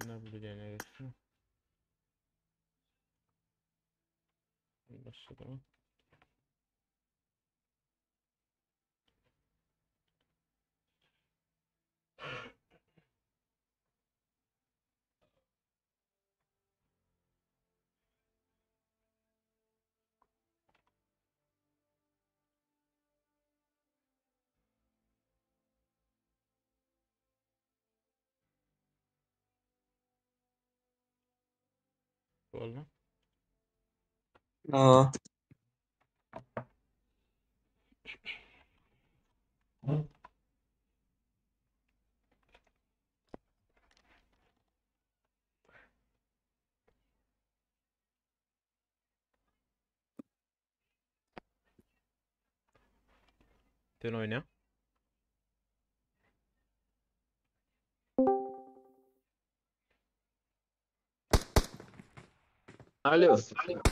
Ne bileceğine geçsin. Başladı. Oldu. Aa, Sen oyna. Alo. Selamun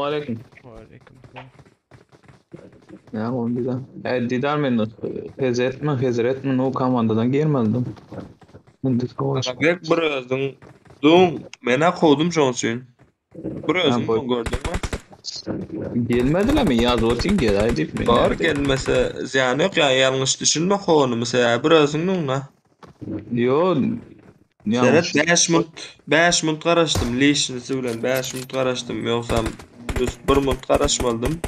aleyküm. Aleykümselam. Ya oğlum güzel. Didar men Hezret mi o komandadan gelmedim. Şimdi savaş. Agak birazdan dum mena kodum şoň üçin. Ha Birazdan bu mı gördün mü? gelmediler mi? Yaz olsun gel aydıp mı? Bar Nerede? gelmese ziyanı yok ya yanlış düşünme konu mesela birazdan nuna. Yo Senet yanlış. 5 minut garaşdym leşinisi bilen 5 minut garaşdym ýogsam düz 1 minut garaşmalydym.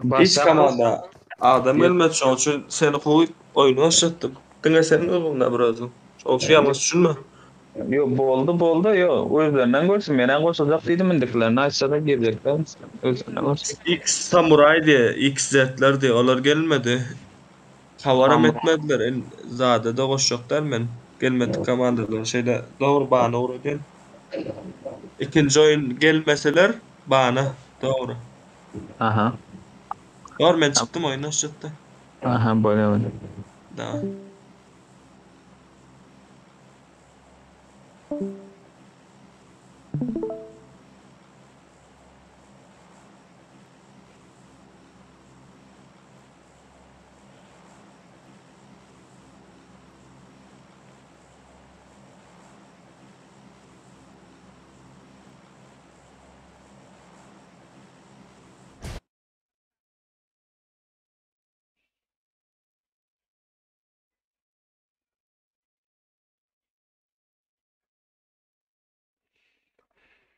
Hiç Baştan komanda adam gelmedi şoň üçin seni koýup oýuna başlatdym. Diňe senin özüňde birazdan. Şol şu yanlış düşünme. yo boldu yo özlerinden görsün menen koşacak dedim indiklerini açsa da gelecekler. Özlerinden görsün. X Samuray diye, X Z'ler diye olar gelmedi. Havaram Tamam. etmediler. En zade de koşacaklar men. Gelmedik komandadan şeyde doğru bana uğrayan. İkinci oyun gelmeseler bana doğru. Aha. Doğru ben çıktım oyundan çıktı. Aha böyle. Da.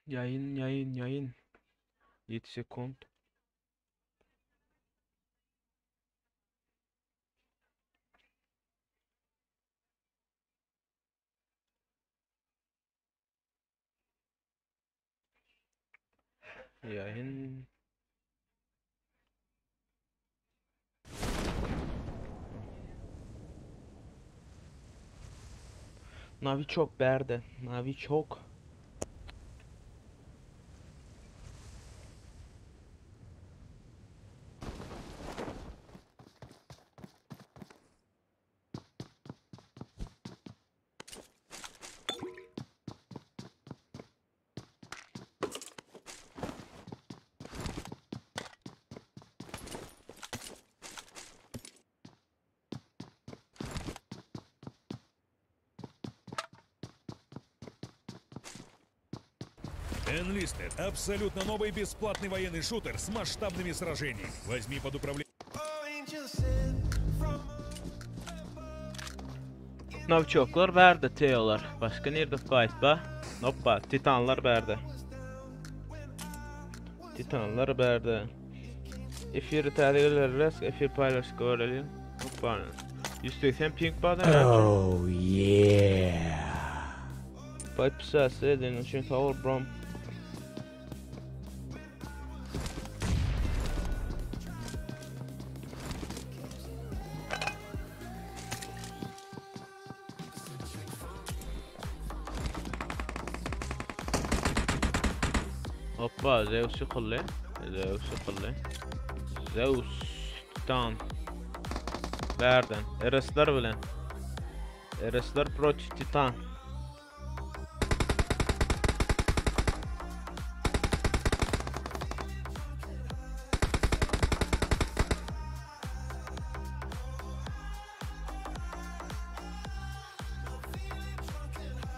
Yayın. 7 sekund. Yayın. Navi çok berde. Navi çok. Enlisted — абсолютно новый бесплатный военный шутер с масштабными сражениями. Возьми под управление. Navi çoklar berde teolar. Başka nerede fight ba? Hoppa titanlar berde. Titanlar berde. Efir tədqiqlər efir paylaş görelim. Hoppa. 180 ping badan. Oh yeah. Fight psası edin için sağ ol brom. Hoppa Zeus çıkıldı. Zeus Titan. Verden. Eresler bilen. Eresler Pro Titan.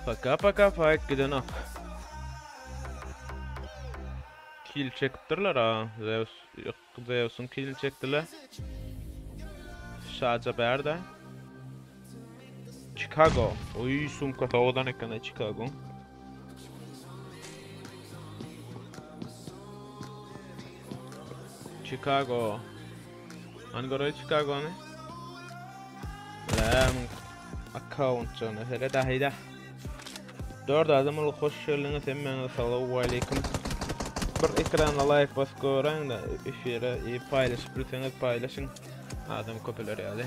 Paka fight gidenak. Kill çektirler ha. Zeus'un kill çektiler. Şaca berda. Chicago. Oy sumka taodan ekana Chicago. Chicago. Angora Chicago ne? Lan account canı. Hele de heyda. 4 adamı hoş geldiniz hemen assalamu aleyküm. Bir ekrana like bas koyran da efire paylaşıp lütfen paylaşın. Adam köpeler yani.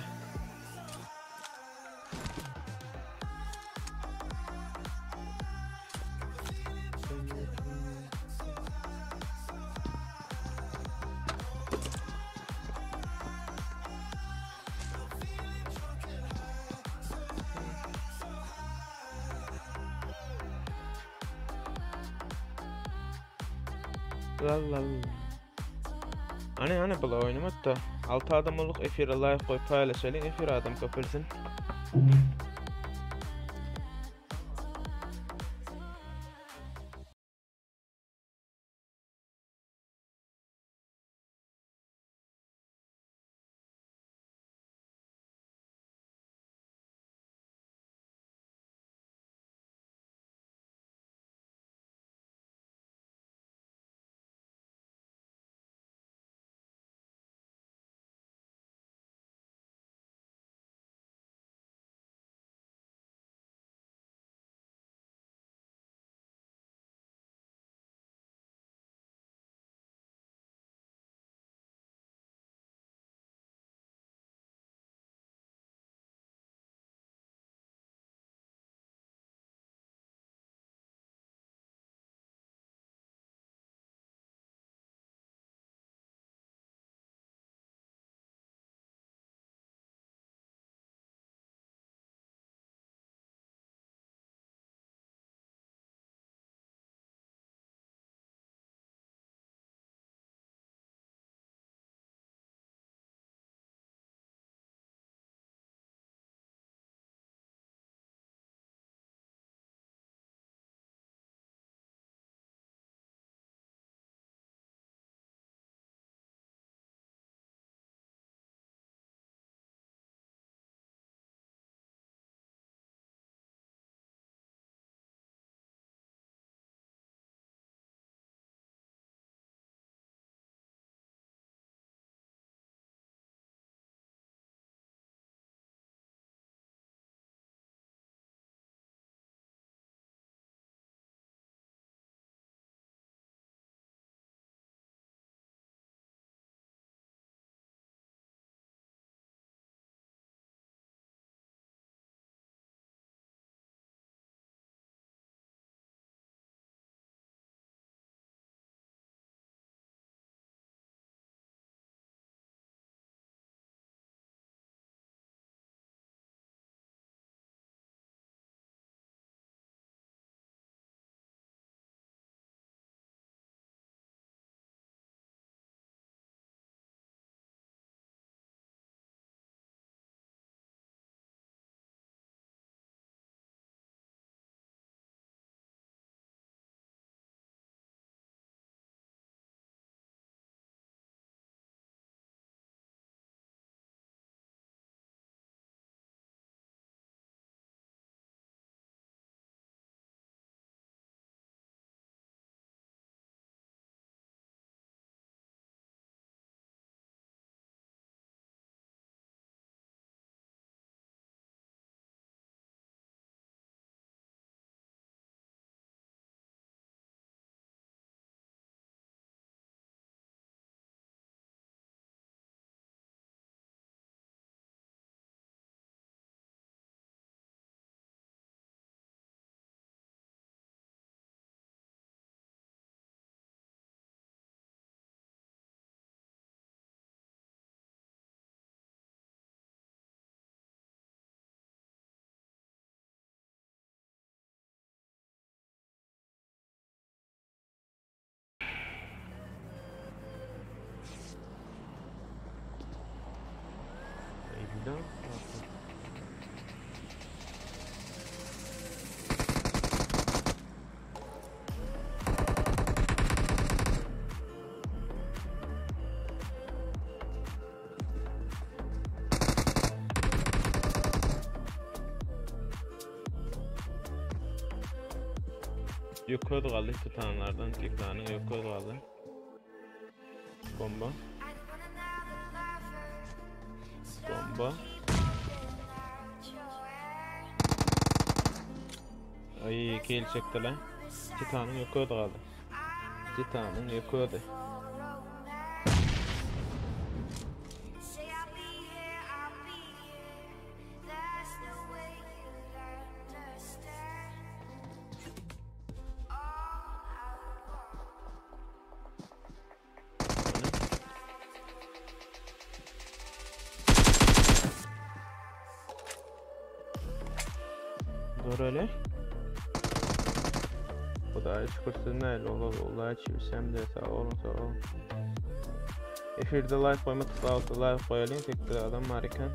Lallal. Hani bula oynamak da 6 adam olup efire like koy paylaşalım efire adam kapılsın. Yukarı kaldı titanlardan. Titanın yukarı kaldı. Bomba. Bomba. Ay kill çekti lan. Titanın yukarı kaldı. Titanın yukarı. Dur öyle. Bu da şükür siz neyle ola çivisem de sağ olun sağ olun. Efirde like koyma tıklavası like koyalım tekrar adam harika.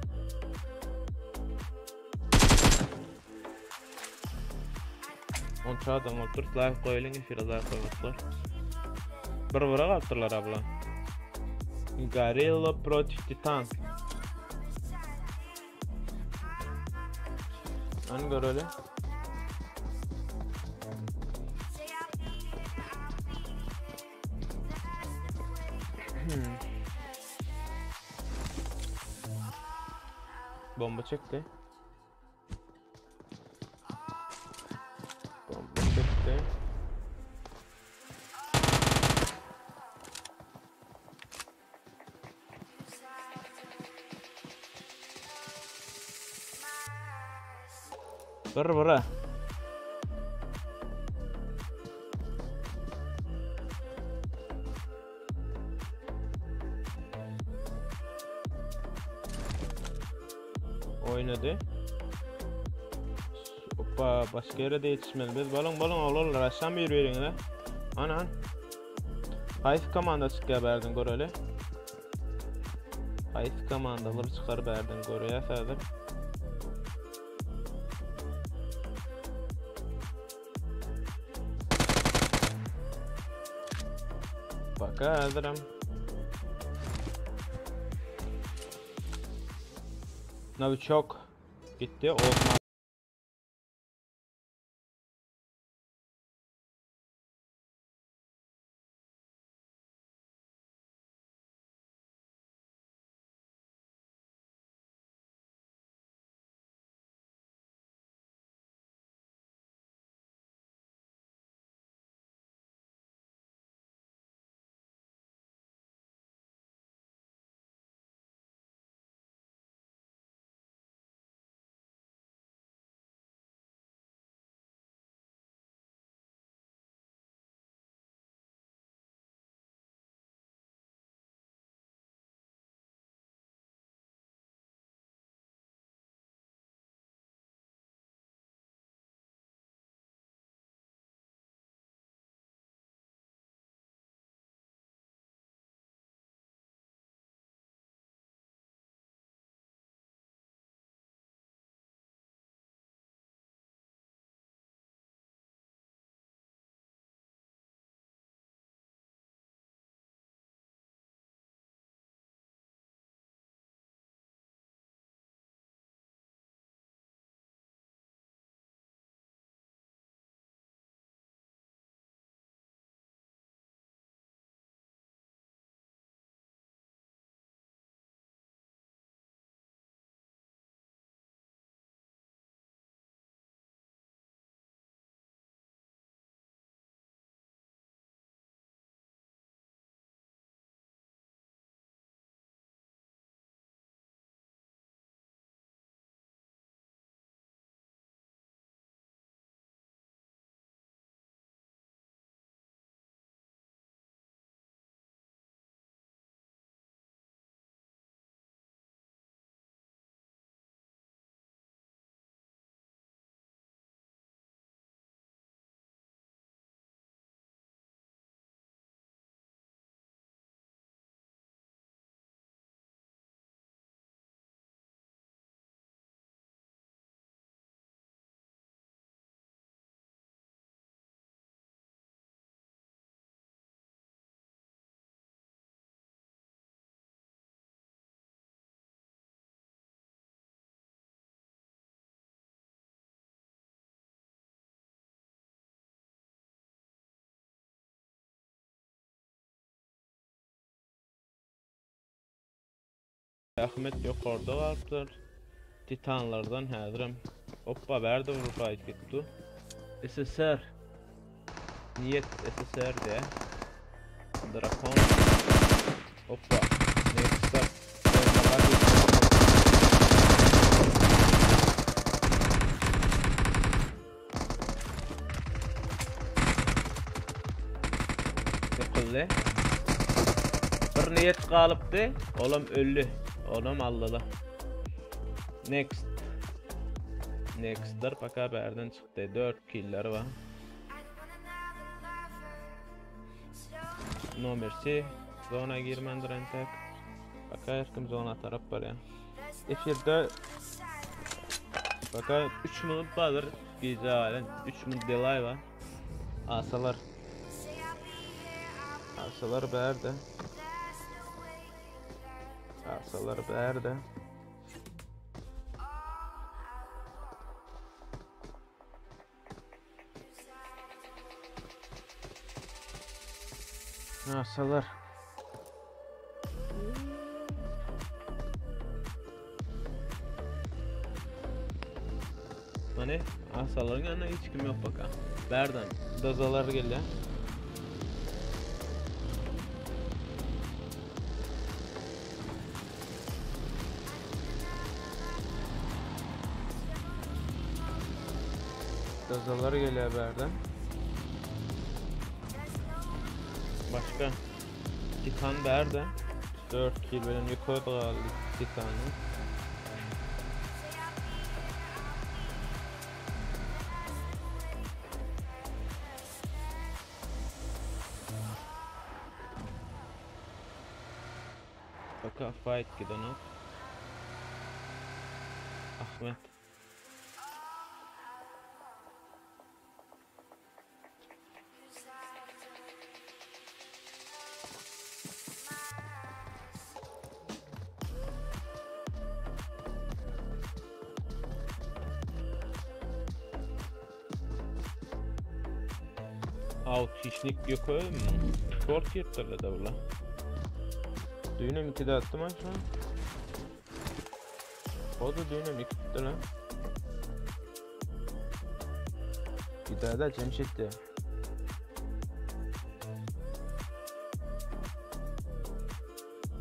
Onça adam otur like koyalım efirde like koymaklar. Bir vura kaptırlar abla. Gorilla против Titan. Hani gör öyle. Bomba çekti. Bomba çekti. Bıra. Oynadı. Hoppa başka yere de yetişmeli. Biz balon oğlum aşağı bir verin lan. Anan. Hayf komandası çıkar gör öyle. Hayf komandaları çıkar berdin gör ya sadır. Bakarım. Novichok gitti. Olmaz. Ahmet yukarıda kalplar. Titanlardan hazırım. Hoppa berdi vurfayt gitti. SSR. Niyet SSR diye. Drakon. Hoppa. Next up. Ne? Bir niyet kalıptı. Oğlum öldü. Oğlum Allah'la. Next. Next'lar paka berden çıktı. 4 killer var. No mercy. Zona girmendir entek. Paka erkim zona taraf var ya. Efirde paka 3 minut vardır. Güzel. 3 minut delay var. Asalar. Asalar berde. Asalar berde. Asalar. Hani asaların yanına hiç kim yok baka. Berden dozalar geliyor. Dozalar geliyor berden. Başka Titan berden 4 kill benim yukarıda kaldı Titan'ı. Baka fight giden o. Ahmet. Hiçlik yok öyle mi? Short yırtırdı da bula. Düğünüm 2'de attım aşağı. O da düğünüm 2'de lan. Bir daha da Cemşit'ti.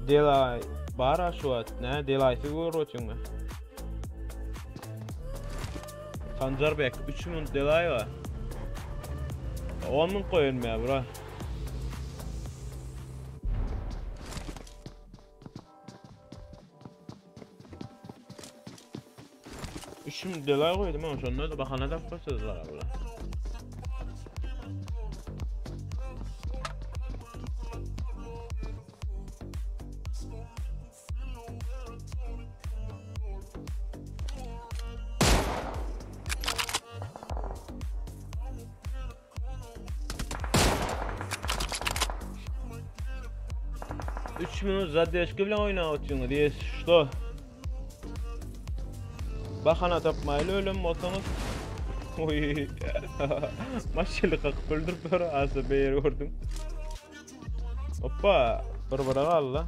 Delay bara şu at ne? Delay'sı görüyorsun mu? Sanjarbek 3 minut delay var. 10 min koyun ya bura. Şimdi delay koydum ama sonra da bakana da koysuzlar abla. Minut zadyashka bilan o'ynayotgan deysiz, что? Bahana topmayli o'lim olsangiz. Oy. Mashina qaqib o'ldirib bor, asa beyer ko'rdim. Hoppa, bir-biriga qalla.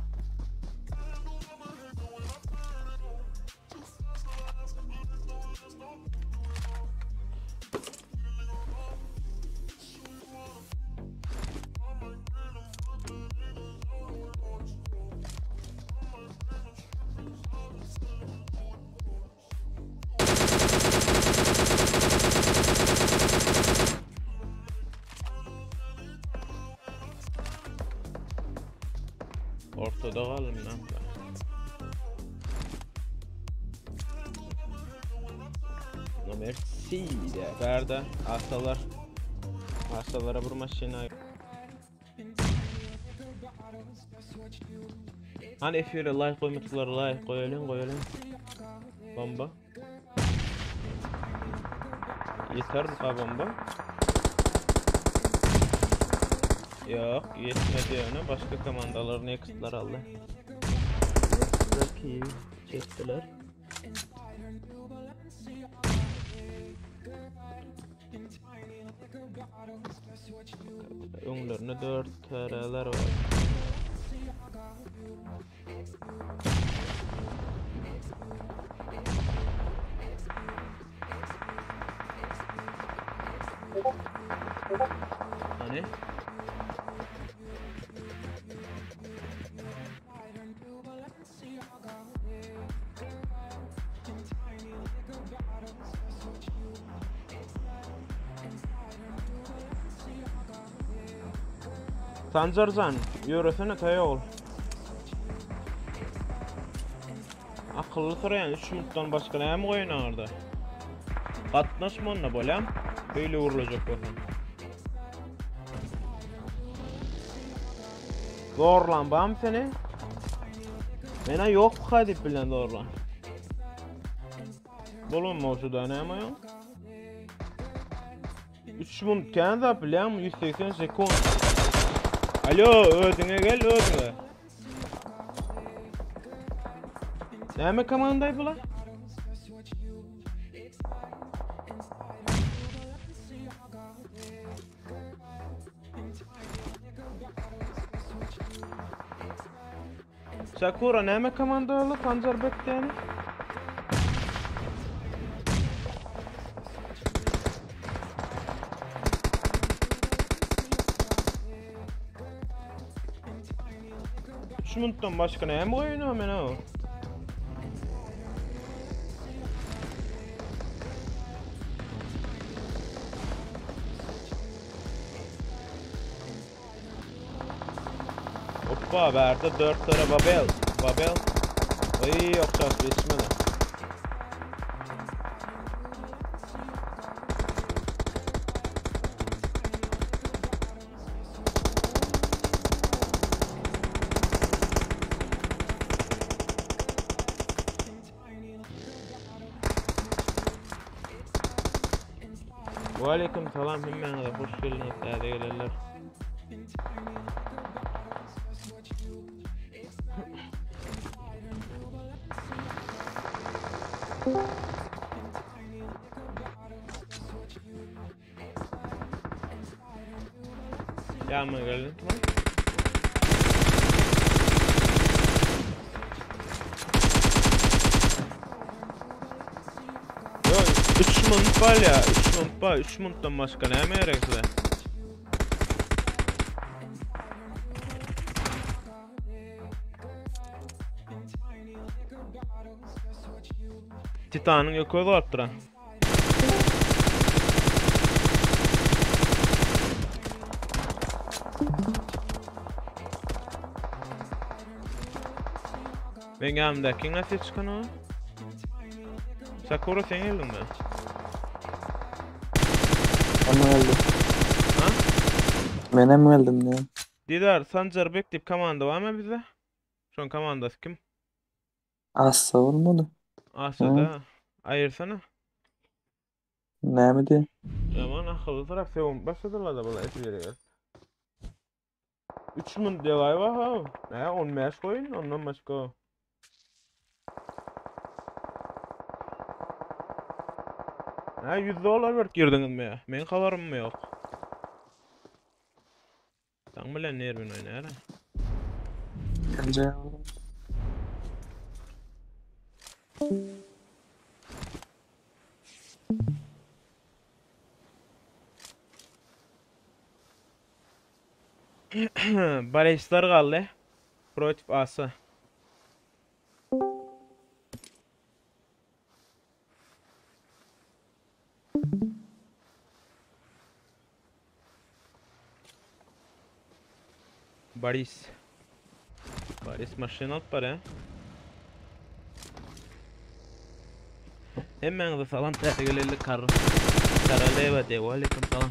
Ortada kalın lan. Number C de verdi. Asalara vurmaşına. Hani efire like koymuşlar, like koyalım. Bomba. Yeter bu bomba. Yok, yetmedi ona. Başka komandalar next'lar aldı. Next'daki çektiler. Önlerine 4 TR'ler var. Hani? Sancarcan, yöresene tayol. Akıllı sorayan 3 minutdan başka näme goýanardy? Gatnaşma onda bolam, beýle urulajak bolsam. Zorlanbam seni. Mena yok hadip bilen zorlan. Bolum mawşuda näme ýok? 3 minut kanda bilen 180 sekund. Alo, ödüňe gel, ödüňe. Näme komanday bula? Sakura näme komandaly Panzerbeck diýeni? Üç minutdan başka näme goýuny mena o? Hoppa, berde 4 tane Babel. Babel. Oy, yoksa ismi ne? Aleyküm selam, hemmeňize hoş geldiniz değerli. Yanıma geldin mi? Yo, 3 minut var ya, 3 minut var, 3 minutdan başka näme gerekli? Titan'ın ýöküni atdyran. Ben gamdaki näse çykan o? Sakura sen geldinmi? Ama geldim. Ha? Menem geldim ya. Didar, Sancarbeck dip komanda barmy bize? Şoň komandasy kim? Assa olmadı. Asyda. Aýyrsana. Näme diye? Yaman akıllı taraf sevim. Başladılar da bula etmeyerek. 3 minut diye gayba ha. Ne 15 koyun ondan başka. Ha $100 ver girdiniz mi ya? Men habarym mı yok? Taň bilen nervin oýnar. Bence Baleşler galdy. Protip asa. Boris maşina alıp bara. Hemmeňize salam täzegeleli Karaleva de. Aleyküm salam.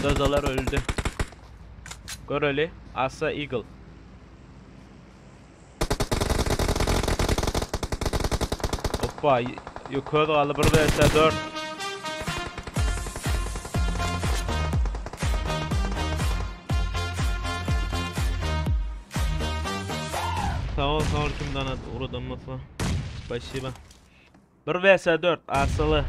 Dazalar öldü. Göreli Asa Eagle. Hoppa, yukarı alı bir vs 4. Sağ ol kimden oradan masa. Спасибо. 1 vs 4 Asalı.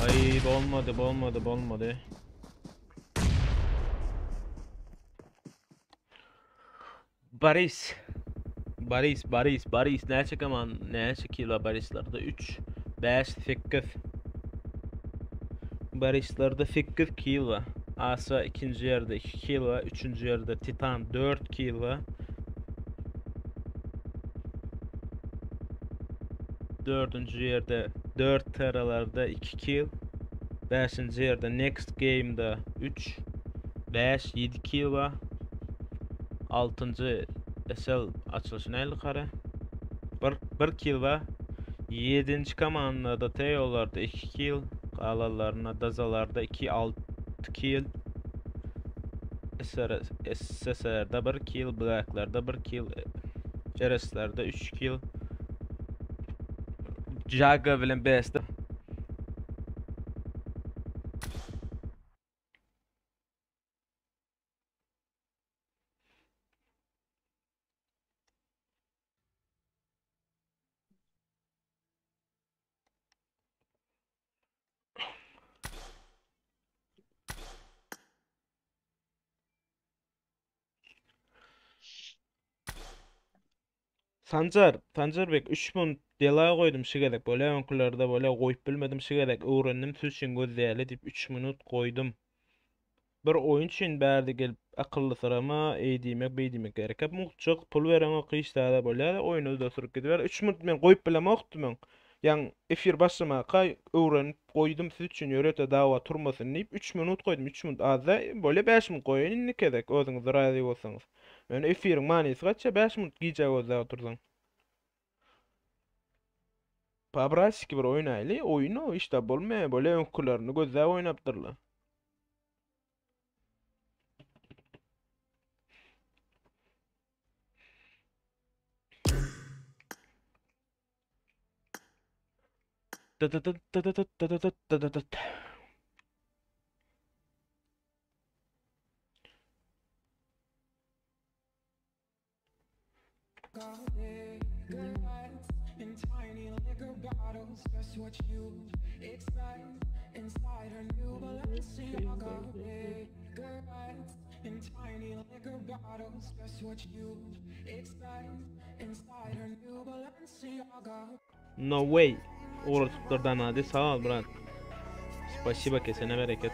Ay olmadı. Baris. Näçe kaman, näçe kilo barislarda 3, 5, 8. Barislarda 8 kilo. Asa ikinci yerde 2 kilo, üçüncü yerde Titan 4 kilo. Dördüncü yerde 4 teralarda 2 kilo. Beşinci yerde Next Game'da 3, 5, 7 kilo. Altıncı SL açılışına el kare. 1 kilo. 7. komandada Teo'larda 2 kill, qalalarına Dazalarda 2-6 kill, SSR'da 1 kill, Black'larda 1 kill, Ceres'larda 3 kill, Jaga bilen Best'de Sanjarbek 3000 delay koydum şigedek, böyle önkullarda böyle koyup bilmedim şigedek, öğrendim süsün gözleyeli dip 3 minut koydum. Bir oyun için bärdi gelip akıllı sırama eýdimek beýdimek gerek. Hep muhçuk pul veren o kıyıştada bolýar, oyunu da sürüp gidiver. 3 minut men goýup bilemokdum. Ýa efir başlamaka öwrenip goýdum siz üçin ýöretde dawa turmasyn diýip 3 minut goýdum. 3 minut azda bolýa 5 minut goýun innikedek özüňiz razy bolsaňyz. Men efiriň manysy gaçça 5 minut giýje gözle otursaň. Pabraski bir oýnaýly, oyunu işte bolmaýar, bolýa öňkülerini gözle oýnapdyrlar. No way. Uğratıplardan hadi sağ ol brat. Спасибо, kesene bereket.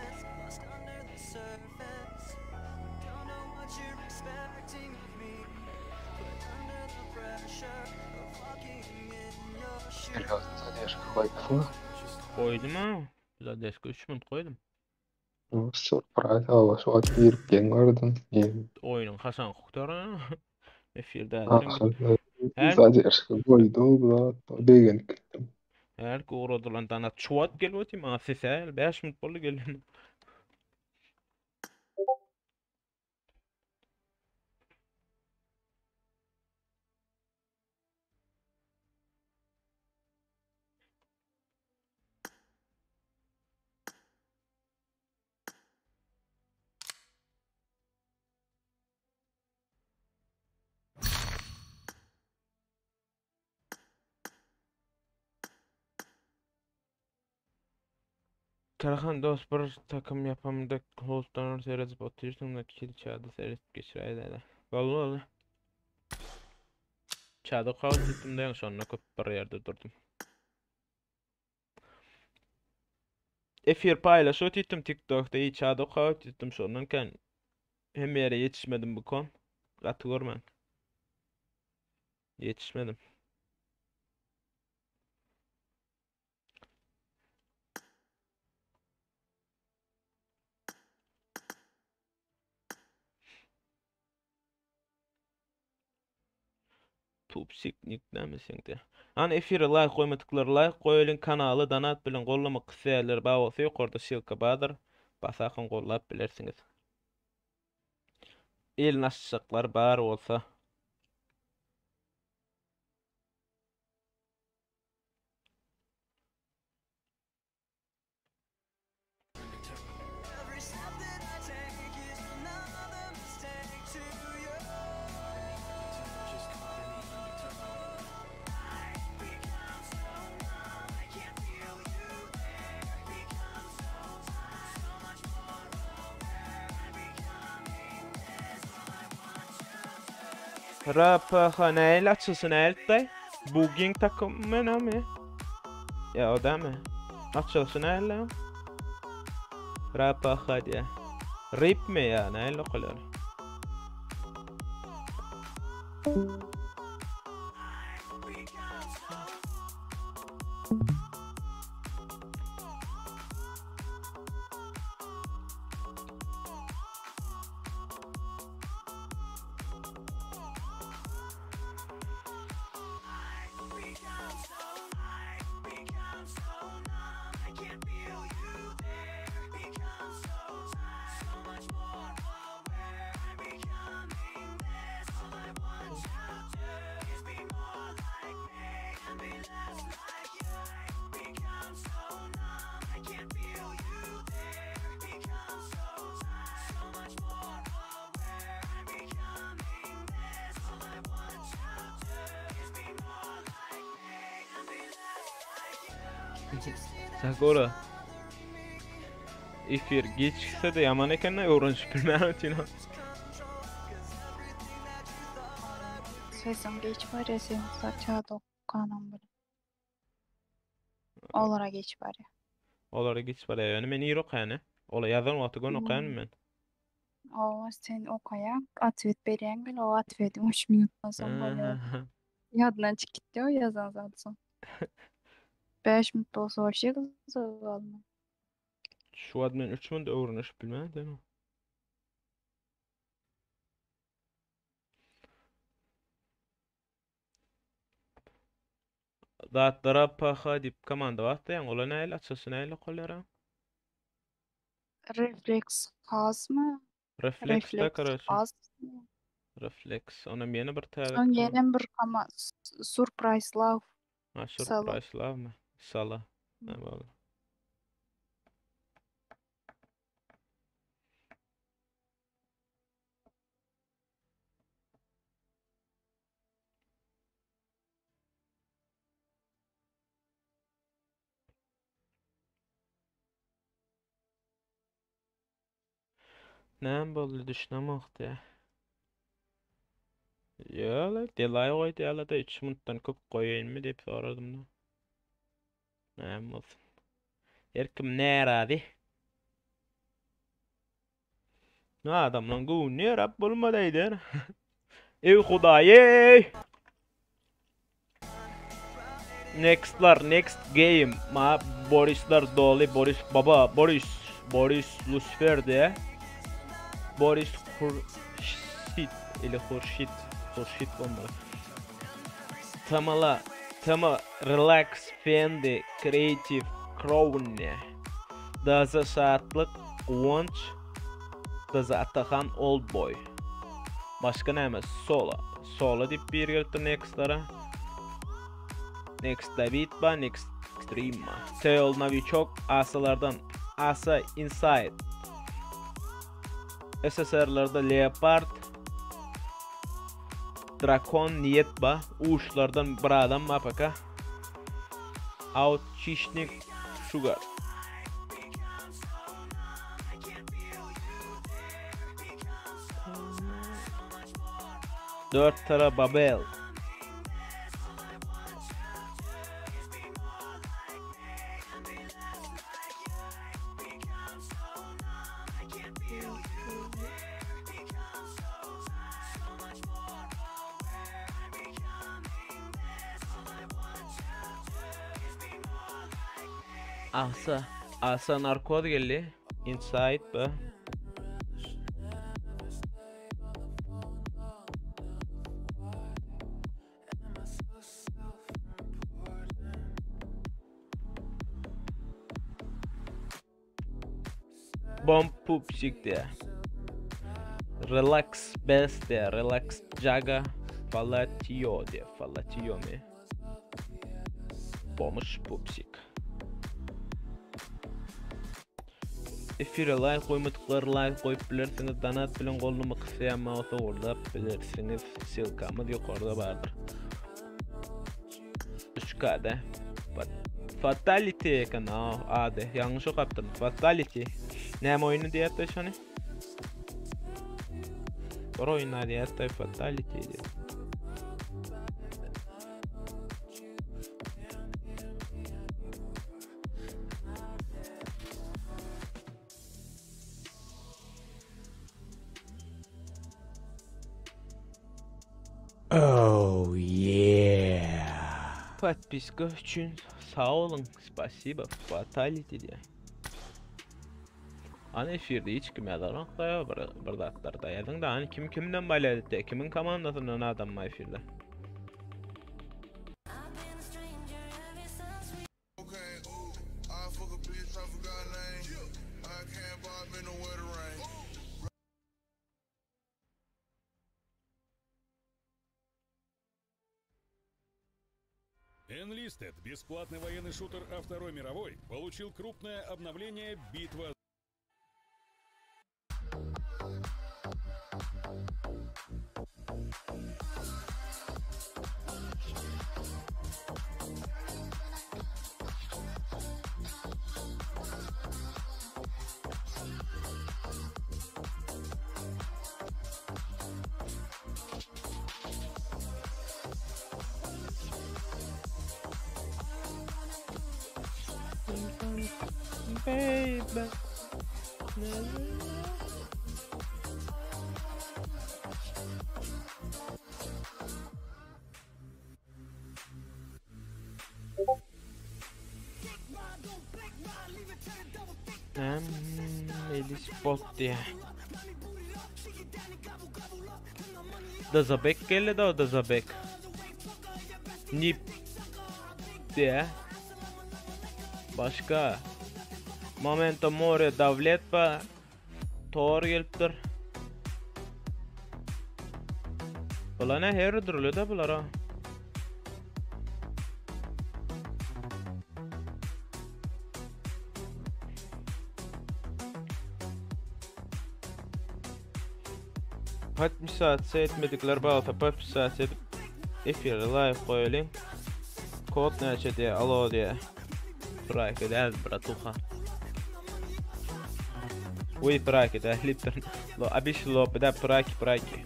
Задержка koydum. Koydum ha. Zadeska 3 minut koydum. Surprise hava şu at girip gen vardı. Oyunun hasan kurtarı. Efirde Ahırda her задержка koydu. Bu da beğendik. her uğradılan tane çuvat geliyor değil mi? Asisel 5 minut bolu geliyor. Karahan dost bir takım yapamda Holston'un serisi oturuyorsun da kill çağda serisi geçireydi. Vallahi çağda kavut ettim de sonra köp bir yerde durdum. Efir paylaşıp ettim TikTok'ta iyi çağda kavut ettim sonra kan hem yere yetişmedim bu kon. Katı görmen. Yetişmedim. Tupsik nicknamesing de. Hani efire like koymadıklar like koyulun kanalı donat bilen gollama kısayalar bağolsa yukarıda silka badır. Basakın gollap bilersiniz. El naşşaklar bar olsa. Rapahanel açılsın eltay. Bugün takımı ne mi? Ya o da mı? Açılsın el. Rapahad ya. Rip mi ya? Ne lokalar? Sakura. Ifir geçse de yaman eken ne öğrenci bilmem için. Sesim geç var ya senin saçağı dokunan böyle. Olara geç var ya. Olara geç var ya yani men iyi yok yani. Ola yazan vakti gün okuyan men. O sen okayan atvet beren gün o atvetin 3 minuttan sonra böyle yadından çık gitti o yazan zaten. 5 minut olsa o şey kızı. Şu ad men 3 minut öğreniş bilmem değil mi? Dağıtlara paha dip komanda vakti yani ola neyle açılsın neyle kolera? Refleks az mı? Refleks de karşı. az mı? Refleks. Ona yeni bir tane. Son yenen bir kama surprise love. Ha Sala. surprise love mı? Sala. Ne böyle? Ne böyle düşünemekti ya. Ya la delay koydu ya la da 3 minuttan köp koyayım mı deyip soradım da. Ne olsun. Erkim ne aradı? Ne adam lan bu ne rap bulmadaydı. Ey Hudayi. Next game ma Borislar dolu Boris baba Boris Lucifer de Boris Khurshid ile Khurshid olmalı. Tama relax fendi creative crown Daza saatlik Kıvanç Daza Atakan Old Boy. Başka ne emez? Sola deyip bir geldi next'lara. Next David ba Next Extreme ma. Teol Novichok asalardan Asa Inside. SSR'larda Leopard Drakon Niyet ba. Uçlardan bir adam ma paka. Out Chishnik Sugar. Dört tara Babel. Asa narkot geldi. Inside ba. Bomb pupsik de. Relax best de. Relax jaga. Falatio de. Falatio mi? Bomb pupsik. Efire like koymadıkları like koyup bilirsiniz. Donat bilen kolunu kısayama olsa orada bilirsiniz. Silkamız yukarıda vardır. 3K'da. Fatality kan adı. Yanlış okaptım. Fatality. Ne oyunu diye taşını? Por oyunlar diye Fatality diyor. Подписка üçün sağ olun. Spasibo. Fatality diye. Hani efirde hiç kim yazar da bir datlar dayadın da hani kim kimden bayladı de kimin komandasından adam mı efirde? Enlisted, бесплатный военный шутер о Второй мировой, получил крупное обновление «Битва». Baby. Spot diye. Dazabek geldi o Dazabek. Nip diye. Başka. Momento More Davlet ba Tor gelipdir. Bular ne her durulu da bular ha. Pat müsaade etmedikler bağlı pat müsaade edip efirde live koyalım. Kod ne diye alo diye. Bırak edez bratuha. Uy praки, да, липтер. Lo abish lo da praки.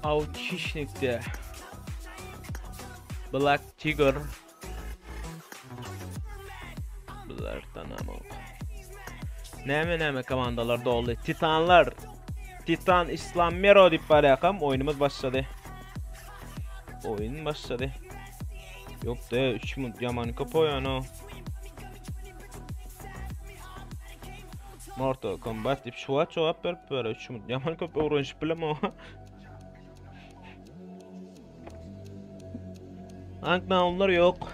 Autişnik'te Black Tiger Bunlar tanımam. Neme komandalarda oldu. Titanlar Titan İslam Mero deyip barakam oyunumuz başladı. Oyun başladı. Yok da 3 minut yaman kapoyan o. Mortal Kombat deyip şuva cevap verip böyle 3 minut yaman kapoyan orange bilem o. Anknavlar yok.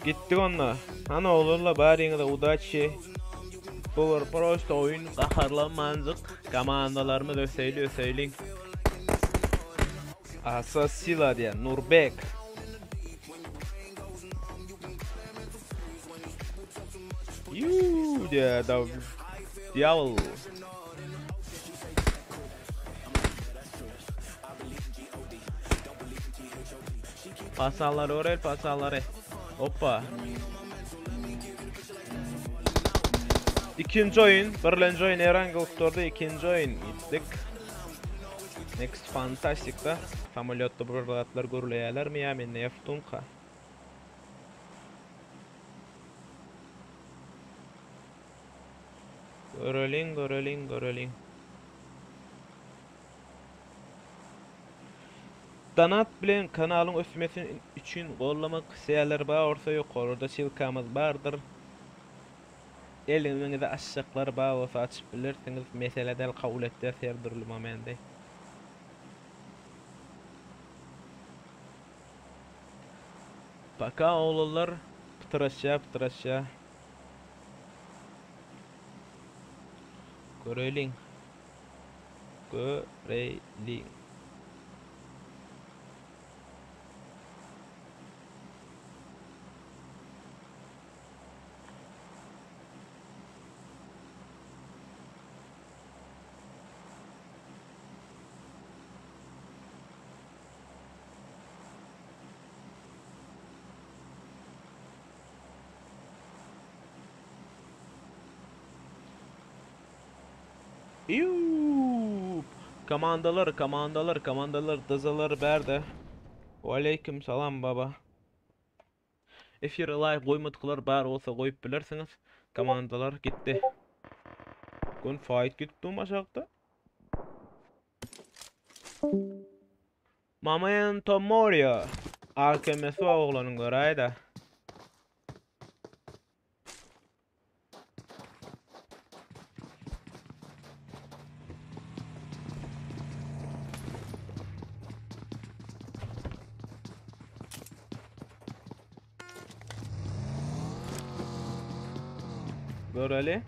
Gittik onunla. Hani olurla bari de udaçı. Bu prosto oyun kaharlanmanızık. Komandalarımı da söyleyin. Asasila diye Nurbek. Yuuu diye Diablo. Pasalları oraya pasalları. Hoppa. İkinci oyun. Birinci oyun Erangel Store'da ikinci oyun gittik. Next fantastic da. Samolyotta buralar görüleýärler mi ýa menne ýaftunka. Göreling. Danat bilen kanalyň ösmesi üçin gollamak säýärler bar orsa ýokarda silkamyz bardyr. Eliniňizde aşşaklar bar bolsa açyp bilirsiňiz. Mesele däl kabul etdi serdirilme mende. Paka oğullar pıtıraşa. Göreling. Yup. Komandalar dızalar berde. Aleyküm salam baba. Efir live koymadıklar bar olsa koyup bilirsiniz. Komandalar gitti. Gün fight gitti maşakta. Mamayan Tomorio. AKM'si oğlanın görayda. Göreli.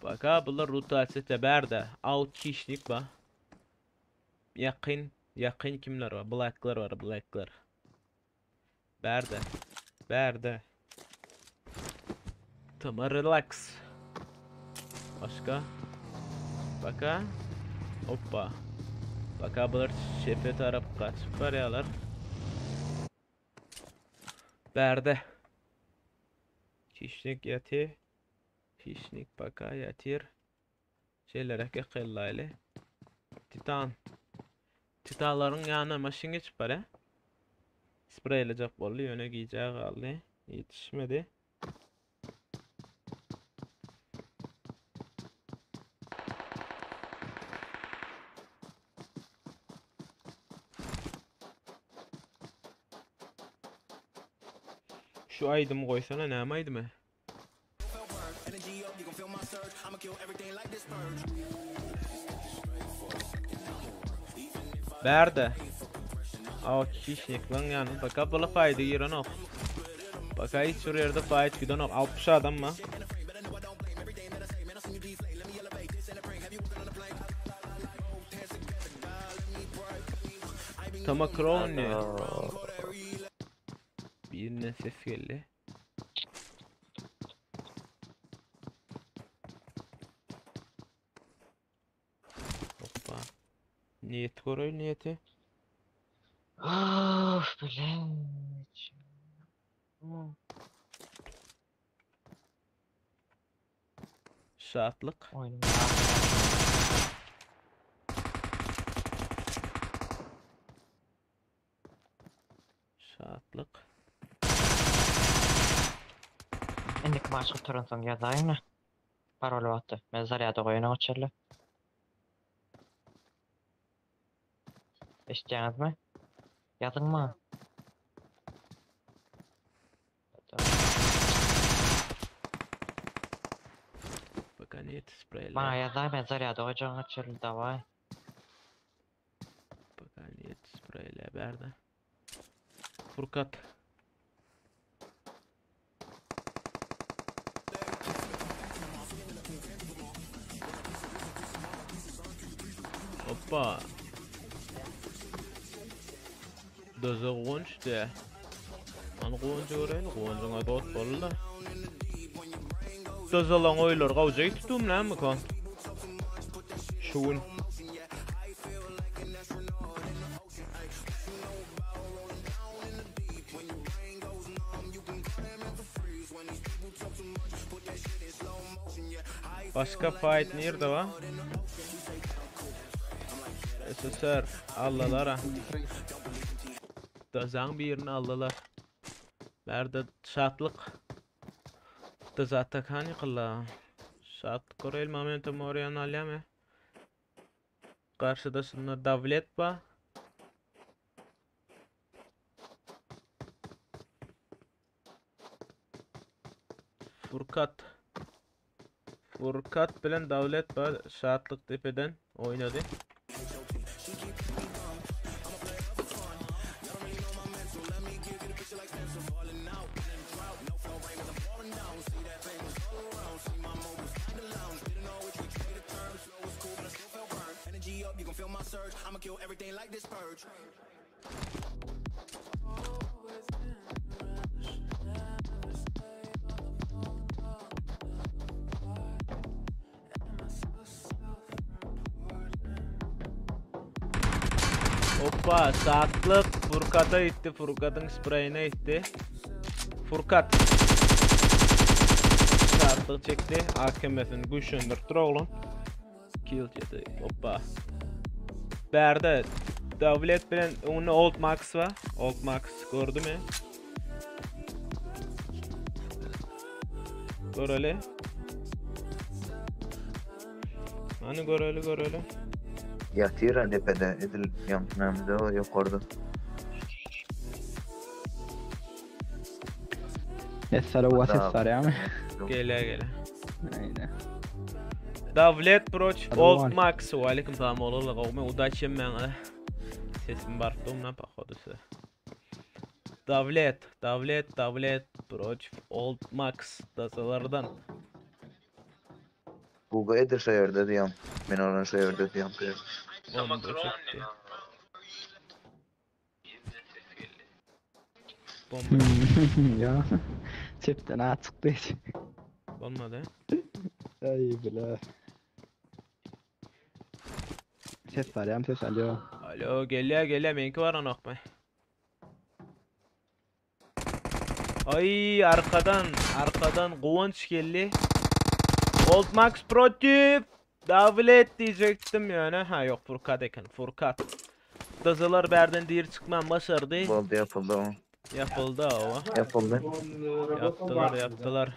Baka bunlar rotasiya teberde. Out kişilik ba. Yakın kimler var? Blacklar. Berde. Tamam relax. Başka. Baka. Hoppa. Baka bunlar şefe taraf kaçıp varyalar. Berde. Kişnik yati. Kişnik baka yatir. Şeylere kekillaylı. Titanların yanına maşin geçip var ya. Spreylecek bollu yöne giyeceği kaldı. Yetişmedi. Şu aydımı koysana, ne amaydı mı? Berde. Aa kişilik lan yani. Baka bala fayda yiren ok. Baka hiç sur yerde fight giden ok. 60 adam mı? Tama Crown ne? Birine ses geldi. Hoppa. Niyet koruyor niyeti. Блядь. Şahatlık. Oyunum. Şahatlık. Endik maçı turun son yazayım mı? Parol attı. Mezar ya da oyuna uçurlu. İsteyiniz mi? Yazın mı? Baka niyet spreyle. Bana yazay mezar ya da oyuna uçurlu davay. Baka niyet spreyle berde. Furkat. Hoppa. Doza gonç de. An gonca göreyli, goncana dot bolla. Dozalan oylar gawjay tutum näme kon? Şuun. Başka fight nerede var? SSR aldılar ha. Dazan birini aldılar. Berde şatlık. Dazata kan yıkılla. Şatlık korel momentum oraya alyam. Karşıda şunlar davlet ba. Furkat bilen davlet ba şatlık tepeden oynadı. Hoppa saatlik Furkat'a itti. Furkat'ın spreyine itti. Furkat saatlik çekti. AKM'sini güçlendirdi oğlum. Kill yedi. Hoppa. Berde Davlet bilen onu Old Max var. Old Max gördü mü? Göreli. Hani göreli. Yatira tepede edil yanımda o yukarıda. Sesler yani. Gele. Aynen. Davlet Proch Hadi Old var. Max. Aleyküm selam oğlum. Qawme udaçım ben. Sesim barıp ne pakodu size. Davlet Proch Old Max dasalardan. Bu edir şehirde diyem. Ben onun şehirde diyem. Onu da çekti. Bomba Ya. Çepten açık değil. olmadı. Ay bile. Ses var ya, ses alo. Alo geliyor benimki var anak be. Ay arkadan Kıvanç geldi. Old Max Protif Davlet diyecektim yani. Ha yok Furkat. Dazalar berden diğer çıkmam başardı. Oldu yapıldı o. Yapıldı o. Yapıldı. Yaptılar.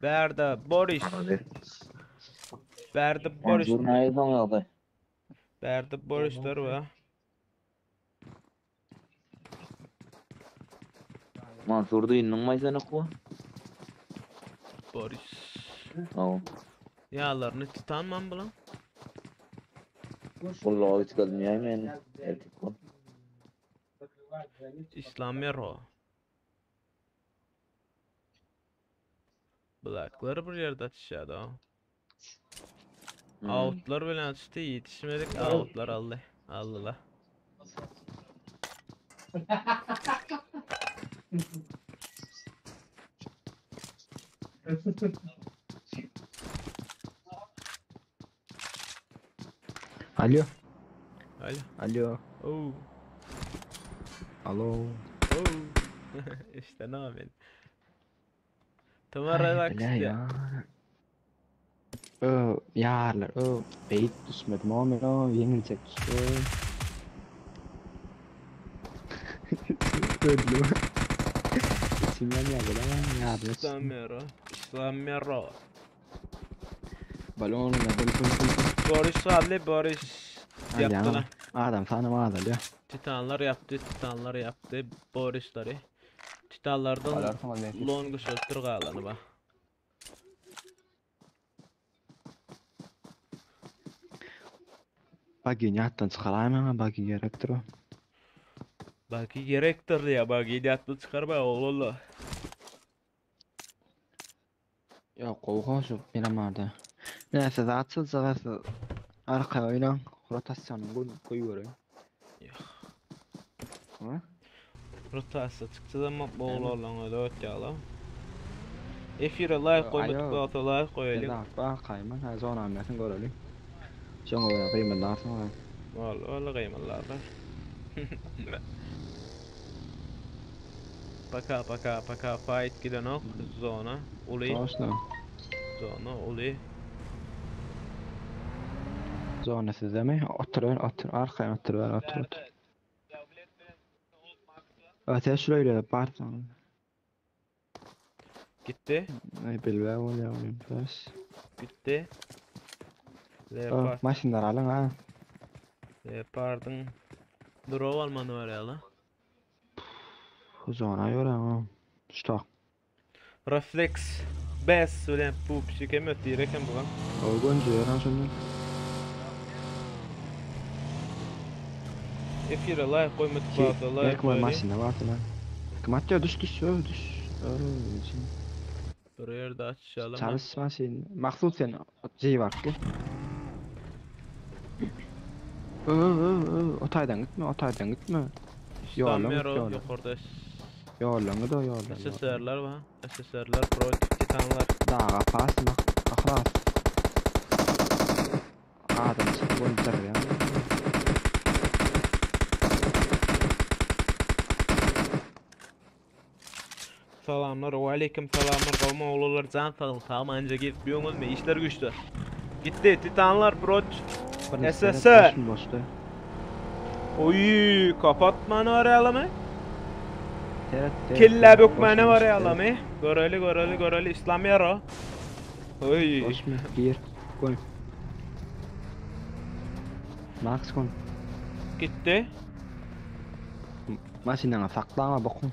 Berde Boris. Hadi. Berde Boris. Zurnayı da aldı. Berde Boris'ler var. Mansur'da innin maysanı ku. Boris. Al. Yağlarını titanmam bulan. Vallahi hiç kalmayayım yani. Erkek bu. İslamiyero. Black'ları bir yerde atışadı o. Out'lar bilen atıştı yetişmedik. Out'lar aldılar. Alo. Alo. Oh. Alo. Oh. İşte ne yapayım. Tamara bak Bile işte. ya. Yarlar. Beyt düşmedim ama ben o yenilecek düştü. Ödlü. İçimden geldi ama yarlar. İslamiyero. Balonla Boris abi Boris yaptılar. Adam tanımadı ya. Titanlar yaptı. Boris'ları. Titanlardan longu söktür qalanı bak. Bagi nyattan çıkarayım ama bagi gerektir o. Bagi gerektir ya bagi yatlı çıkarma oğlum. Ya kovuşup benim orada. Neyse zaten zavası arkaya oynan rotasyonu koyuyorum. Yok. Ha? Rotası çıktı zaman bu oğlan öyle ötüyorlar. Efire like koymadık bu hafta like koyalım. Bak kayman ha zon amyasını görelim. Şunu böyle kıyımlar sonra. Vallahi kıymalar var. Paka fight giden ok zona uli. Sonuçta. Zona uli. Zona sizde mi? Otur, arkaya otur. Ateş şuraya pardon. Gitti. Ne bilmem olayım bas. Gitti. Leopard. Maşinler alın ha. Leopard'ın drone almanı var ya la. Zona göre ha. Stop. Reflex. Bes bilen bu pişik emet direken bulan. O günce yaran sonra. Efire lay koymat bağda lay Ekme maşinler var lan. Kımatça düş. Bir yerde açalım. Çalışma şeyin. Maksut sen şey var ki. Otaydan gitme. Stamero yukarıda. Yoğurlanı da. SSR'lar var. SSR'lar, Pro Titanlar. Dağa pasma. Ahlas. Adam çıkıp oyuncar ya. Salamlar, aleyküm selamlar. Kavma oğullar can sağlığı. Tamam anca gitmiyorsunuz mu? İşler güçlü. Gitti Titanlar, Pro SSR. Oy, kapatmanı arayalım mı? Killa bükmanı arayalım mı? Göreli İslam yara. Oy. Boşmu? Bir. Koy. Max koy. Gitti. Maşinana saklama bakın.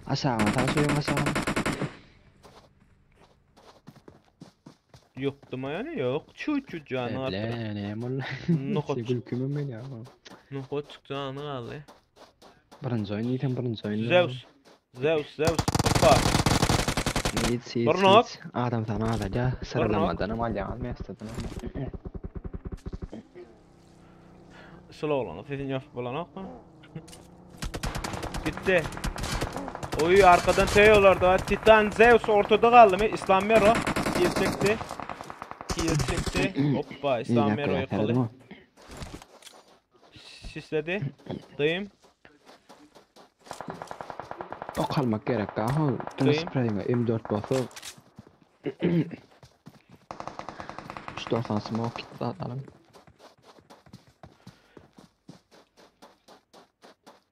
Aşağı taşıyorum aşağı. Yoktu mu yani? Yok. Çu canı attı. Ne molla. Nokot. Sigul kümüm ben ya. Nokot canı kaldı. Birinci oyun. Zeus. Hoppa. Barnak. Adam sana alacak. Sıralamadan ama alacağım. Mesut'un. Slow olan. Sesin yapıp olanak mı? Gitti. Oy arkadan teyolardı. Titan Zeus ortada kaldı mı? İslam Mero. Kill çekti. Hoppa İslam Mero yakaladı. Sisledi. Dayım. O kalmak gerek ha. Spray'e M4 basıp 390 smoke kitle atalım.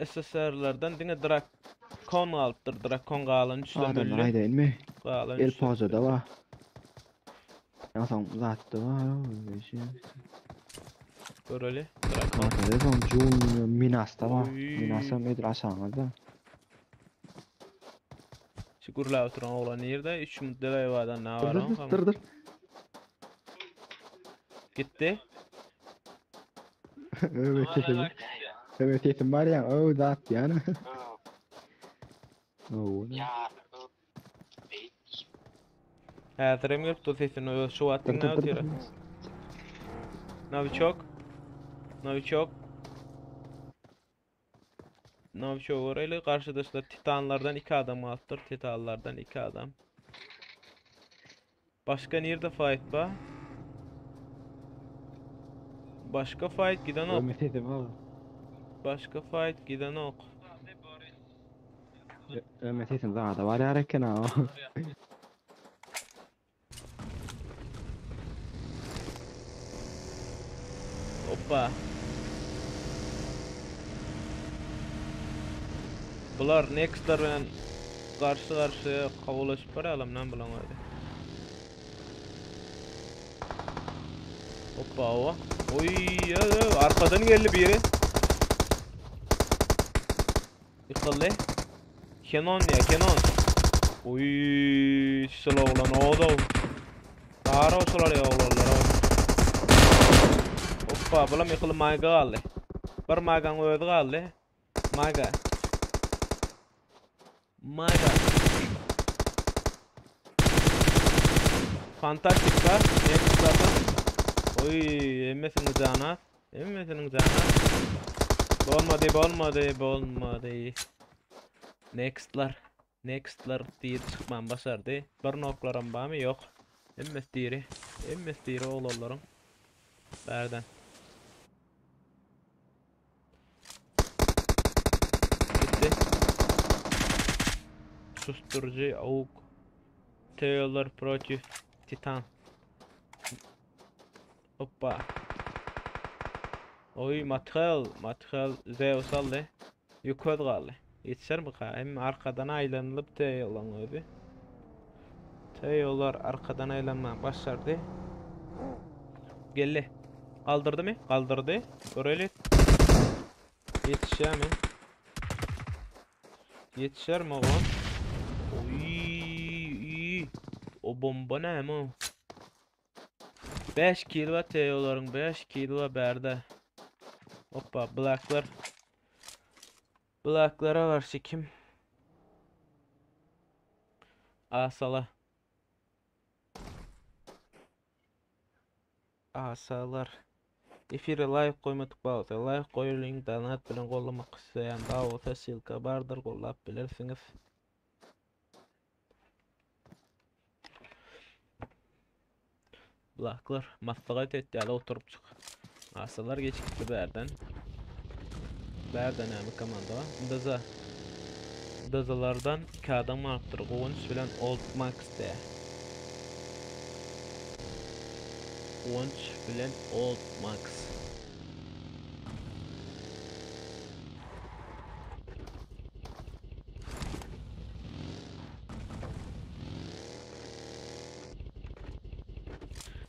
SSR'lardan dine Drakon alıptır. Drakon qalın Adamlar üstlemeli. ayda inme. Qalın El pozada var. En son zattı var. Göreli. Drakon. Arkada son Jun Minas'ta var. Oy. Minas'a medir aşağıda. Şükürler oturan oğlan yerde. 3 müddeli evadan ne var? Dur. Gitti. Evet yetim var ya. O zat yani. Häzirem gelip to sesini şu atın ne atıyor? Novichok orayla karşıdaşlar Titanlardan 2 adam alttır. Titanlardan 2 adam. Başka nerede fight ba? Başka fight giden ok. Başka fight giden ok. Ömet yetim zaten var ya rekken ha. Hoppa. Bular Next'lar bilen karşı kavuşup baralım nan bilen hadi. Hoppa o. Oy arkadan geldi biri. Yıkıldı. Kenon. Oy sıla olan o da. Daha olsalar ya oğlanlar. Hoppa bulam yıkılı mayga kaldı. Bir maygan öldü kaldı. Mayga. Fantastik var. Oy emmesinin canı. Bolmadı. Next'lar dir çıkman başardı. Bir noklarım var mı? Yok. Emmes diri oğullarım. Berden. Gitti. Susturucu avuk. Teolar Protif Titan. Hoppa. Oy Matxel Zeus aldı. Yukarı kaldı. Yetişer mi ka? Hem arkadan aylanılıp Teo'lan öyle. Teo'lar arkadan aylanmaya başlardı. Geldi. Kaldırdı mı? Kaldırdı. Öyle. Yetişer mi? Yetişer mi oğlum? Oy. O bomba ne mi? 5 kill var Teo'ların 5 kill var berde. Hoppa Black'lar. Black'lara karşı kim? Asala. Asalar. Efire like koymadık bağlı. Like koyulun donat bilen kollamak isteyen daha olsa silka bardır kollap bilirsiniz. Black'lar maslahat etti ya da oturup çık. Asalar geçikti berden. Berden yani komanda var. Dazalardan 2 adam arttır. Owens bilen Old Max de. Owens bilen Old Max.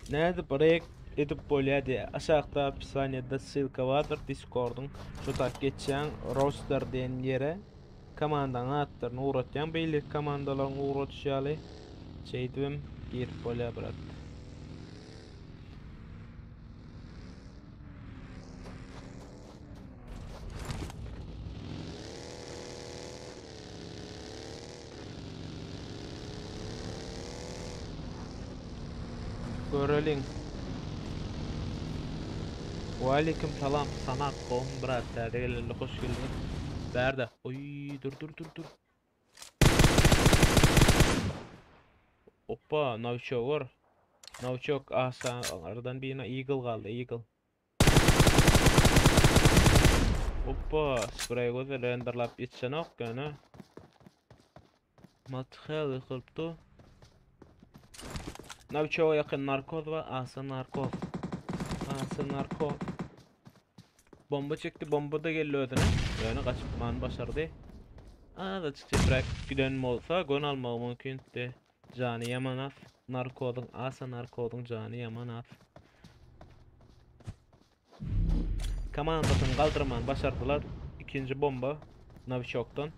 Nerede break edip bolyadı. Aşağıda hapishanede silka vardır Discord'un. Şu tak geçen roster diyen yere komandanın adlarını uğratyan beylik komandaların uğratışalı şeydim girip bolya bıraktı. Görelim. Aleyküm selam sana kom brat derdilerle hoş geldin. Berda. Oy dur. Hoppa Navçok var. Navçok aradan birine Eagle kaldı Eagle. Hoppa spray gözü renderlap geçsen ok gene. Matxel yıkıldı. Navçok'a yakın narkoz var. Asa narkoz. Bomba çekti. Bomba da geldi ödüne. Yani kaçıp başardı. Da çıktı bırak giden mi olsa gon almak mümkün de. Canı yaman az. Narkodun canı yaman az. Komandasını kaldırmanı başardılar. İkinci bomba Novichok'tan.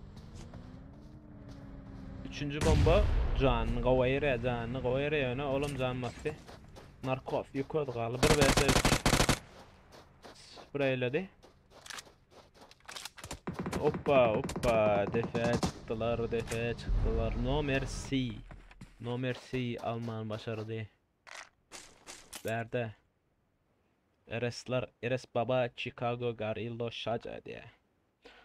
Üçüncü bomba canını kavayır yani oğlum canmazdı. Narkoz yukarıda kaldı. 1 vs 3 spreyledi. Hoppa defeye çıktılar. No mercy Alman başardı. Berde Eres Baba Chicago Garillo Şaca diye.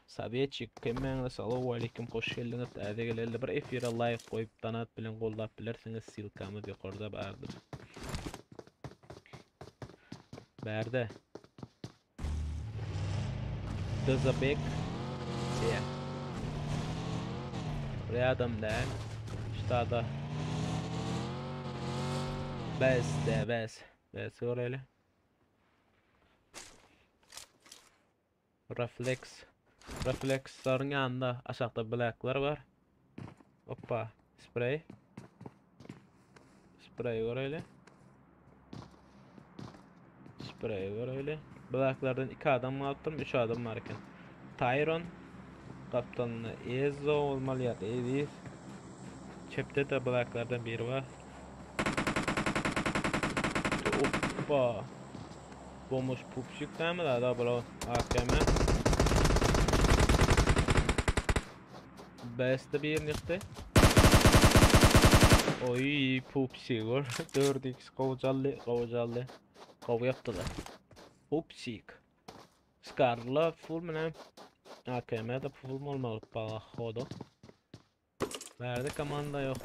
Sabiye çıkkemen salamu aleyküm hoş geldiniz. Әдегелелі bir efire like koyup donat bilen kollap bilirsiniz silkamı yukarıda bardır. Berde Dızabek diye. Rядом değil. İşte da Bez orayla. Reflekslerin yanında aşağıda blacklar var. Hoppa spray orayla. Blacklardan 2 adam attım 3 adam varken. Tyron kaptanı Ezo olmalı ya da Edis. Çepte de blacklardan biri var. Hoppa. Bomboş pupşik değil mi daha böyle AKM. Beste bir yıktı. Oy pupşik var. 4x kovucallı. Kovu yaptılar. Pupşik. Scar'la full mu ne? AKM'de full mu olmalı? Bahodo. Berde komanda yok.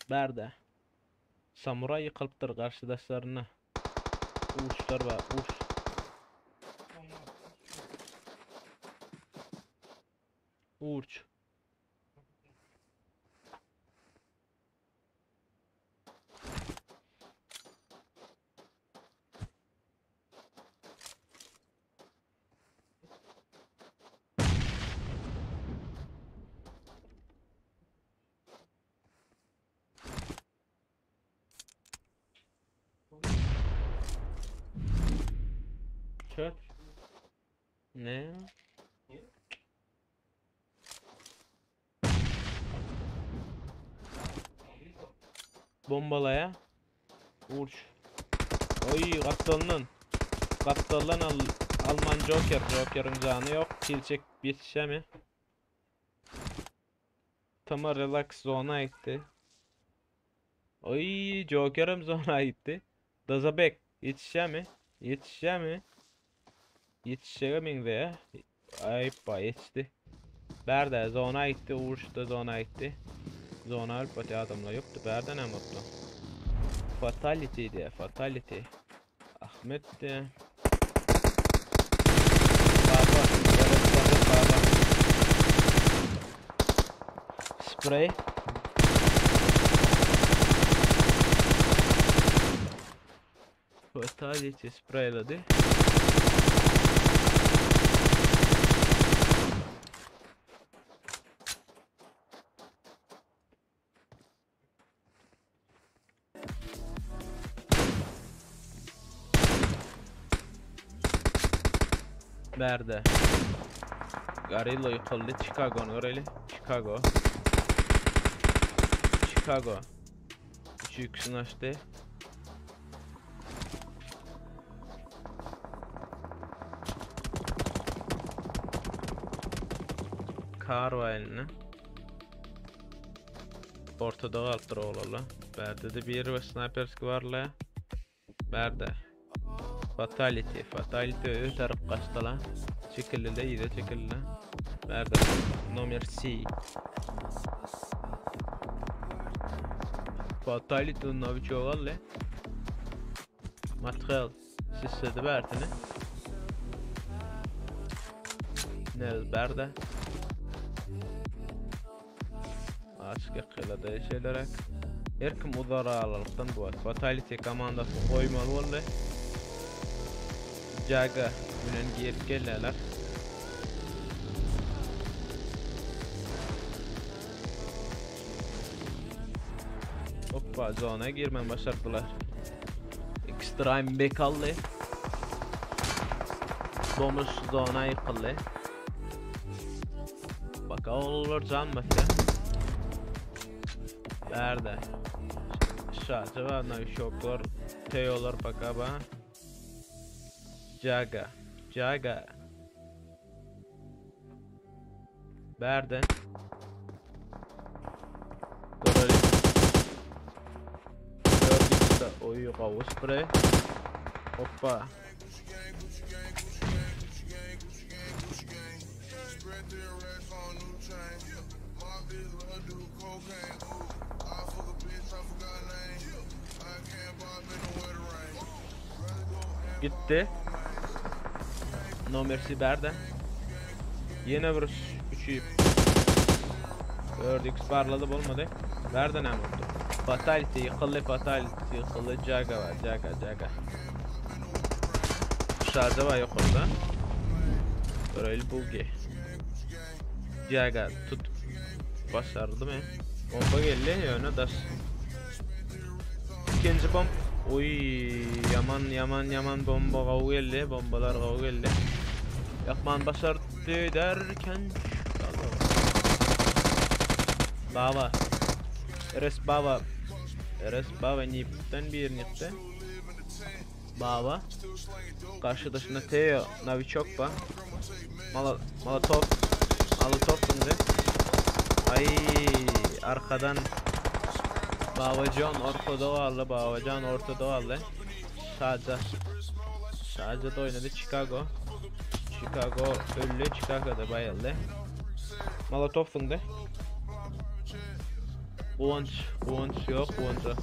Berde. Samuray yıkılıptır karşıdaşlarına. Uçlar var. Uç. Kaç? Ne? Bombalaya. Uç. Oy kaptanın. Kaptanın Alman Joker. Joker'ın canı yok. Kilçek bir şey mi? Tamam relax zona gitti. Oy Joker'ım zona gitti. Dazabek yetişe mi? Yetişe mi? Yetişemeyin de. Ayıppa yetişti. Berde zona gitti. Uğurşta zona gitti. Zona alpati adamla yoktu. Berde ne mutlu. Fatality diye. Fatality. Ahmet de. Baba. Evet baba. Spray. Fatality sprayladı. Berde. Garillo yıkıldı. Chicago'nun oraylı. Chicago. Chicago. 3-2'sini açtı. Kar var eline. Ortada kaldır oğlala. Berde de bir ve sniperski varla. Berde. Fatality. Fatality öter kaçtala. Çekildi de iyi de çekildi. Berde. Number C. Fatality navi çoğalle. Material. Sissedi bertini. Ne berde. Açık kılada şeylerek. Erkim udara alalıktan bu var. Fatality komandası koymalı oldu. Jaga bilen girip gelirler. Hoppa zona girmen başardılar. Extreme bekallı. Domuz zona yıkıldı. Baka olur canmasa. Nerede? Şahı var navi şoklar. Teyolar baka ba. Jaga. Jaga. Berden. Görelim. Gördük de oyu kavus spray. Hoppa. Gitti. No mercy Berden. Yine vuruş 3'ü. Gördük parladı olmadı. Berden hem oldu. Fatality yıkıldı fatality yıkıldı. Jaga var jaga. Şarjı var yok orada. Böyle bulgi. Jaga tut. Başardı mı? Bomba geldi yöne daş. İkinci bomb. Oy yaman bomba kavu geldi. Bombalar kavu geldi. Yakman başardı derken Baba Eres Baba nipten bir nipte Baba karşıdaşında Teo Navichok ba Molotov bunda ay arkadan Babacan ortada aldı Şarja'da oynadı Chicago öldü Chicago'da bayıldı Molotov bunda Uğunç yok Uğunç'a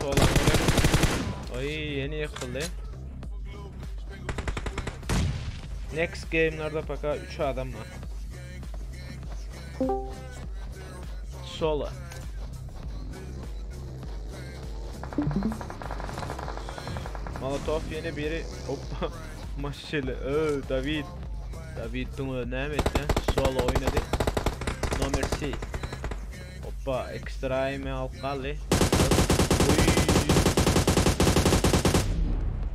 Solan oraya ay yeni yıkıldı Next game'larda baka 3 adam var Sola Molotov yeni biri hoppa maşallah David bunu ne etti Sola oynadı No mercy hoppa extreme alkalı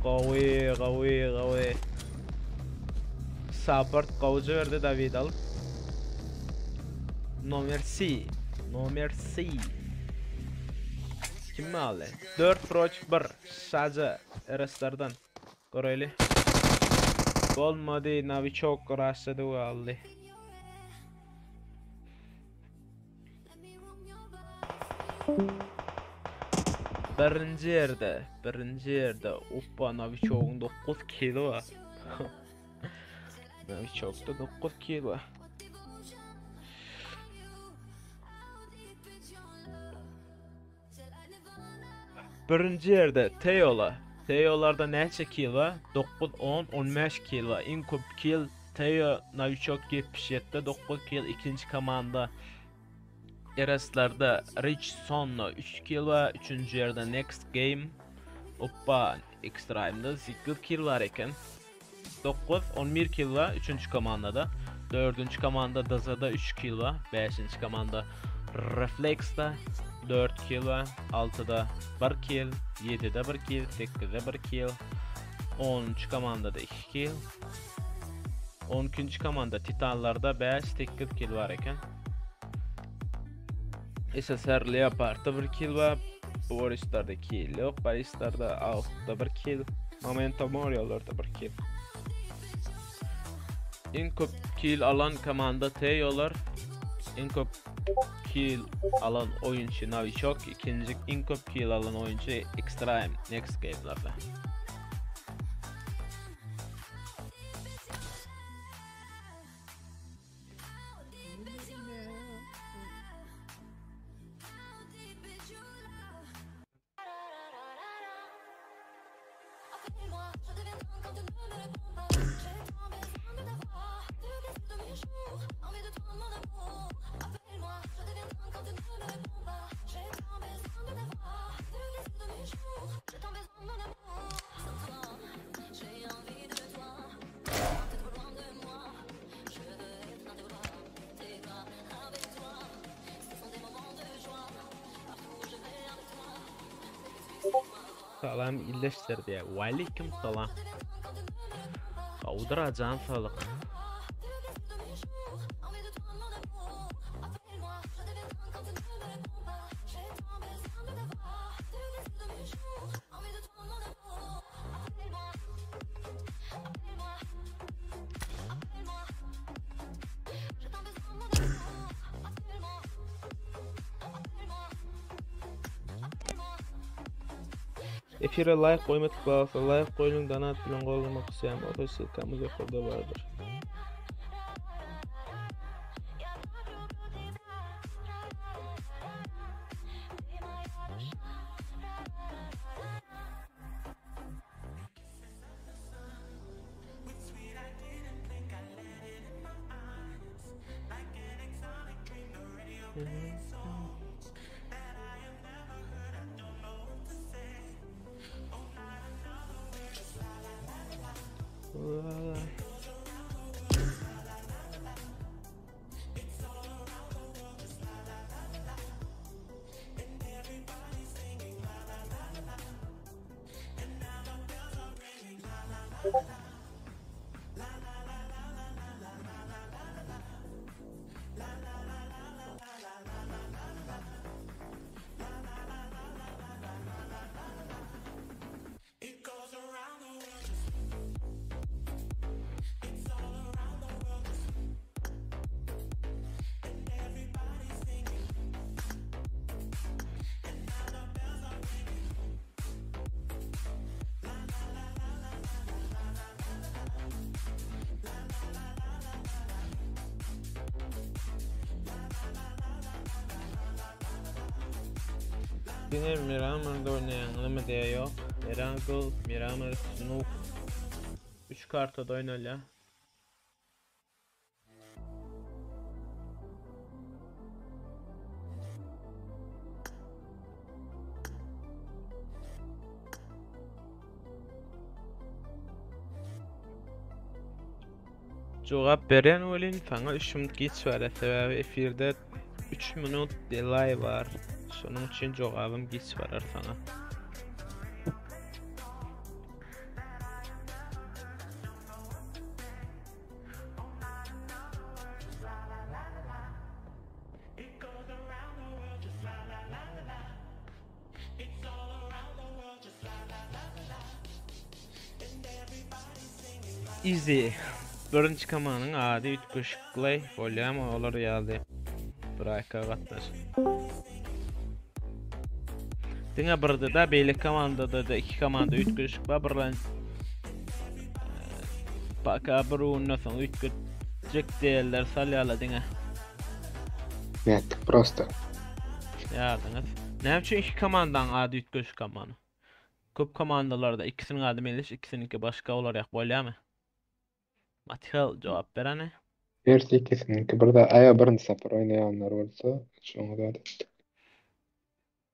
Qawi. Support qavcı verdi David alıp. Nomer C. Kim aldı? 4 proç 1 sadece RS'lardan. Göreli. Olmadı, Novichok rastladı ve aldı. Birinci yerde Oppa Novichok'un 9 kilo var. Novichok'ta 9 kilo. Birinci yerde Teo'larda neçe kilo? 9, 10, 15 kilo. En köp kill Teo Novichok 77'de 9 kill ikinci komanda. RS'larda Rich Sonno 3 kilo, 3. yerde Next Game Oppa Extreme'da 8 kill var eken. 9, 11 kill var 3. komandada. 4. komanda Daza'da 3 kill var. 5. komanda Reflex'da 4 kill var. 6'da 1 kill, 7'de 1 kill, 8'de 1 kill. 10. komandada 2 kill. 12. komanda Titanlarda 5-8 kill var eken. SSR Leopard'da 1 kill var. Boristar'da 2 kill yok. Baristar'da 6'da 1 kill. Memento Mori'larda 1 kill. En köp kill alan komanda Teo'lar. En köp kill alan oyuncu Novichok. İkinci en köp kill alan oyuncu Extreme Next Game'larda. Salam iyileştirdi ya. Aleyküm salam. Kavdira can sağlık. Efire like koymadık bağlısı. Like koyun donat bilen qollamak isteyen o silkamız yukarıda vardır. Yine Miramar'da oynayan mı diye yok. Erangel, Miramar, Snook 3 kartada oynayla. Cevap veren olin sana 3 minut geç var sebebi efirde 3 minut delay var. Sonun için cevabım geç var sana. Easy. Birinci komandanın ady ütköşükley bolýar, olar ýaly. Braka gatnaş. Diňe birde da beýle komandada da iki komanda ütköşük bar, birlen baka bir uğundan soň ütköjek diýerler salýala diňe. Net, prosto. Ýardyňyz. Näme üçin iki komandanın ady ütköşük komanda? Köp komandalarda ikisinin ady meliş, ikisiniki başga olaraq bolýarmy? Matihal jogap berene. Bersi ikisininki birde aya birinci sapar oynayanlar bolsa, şoňa da etdik.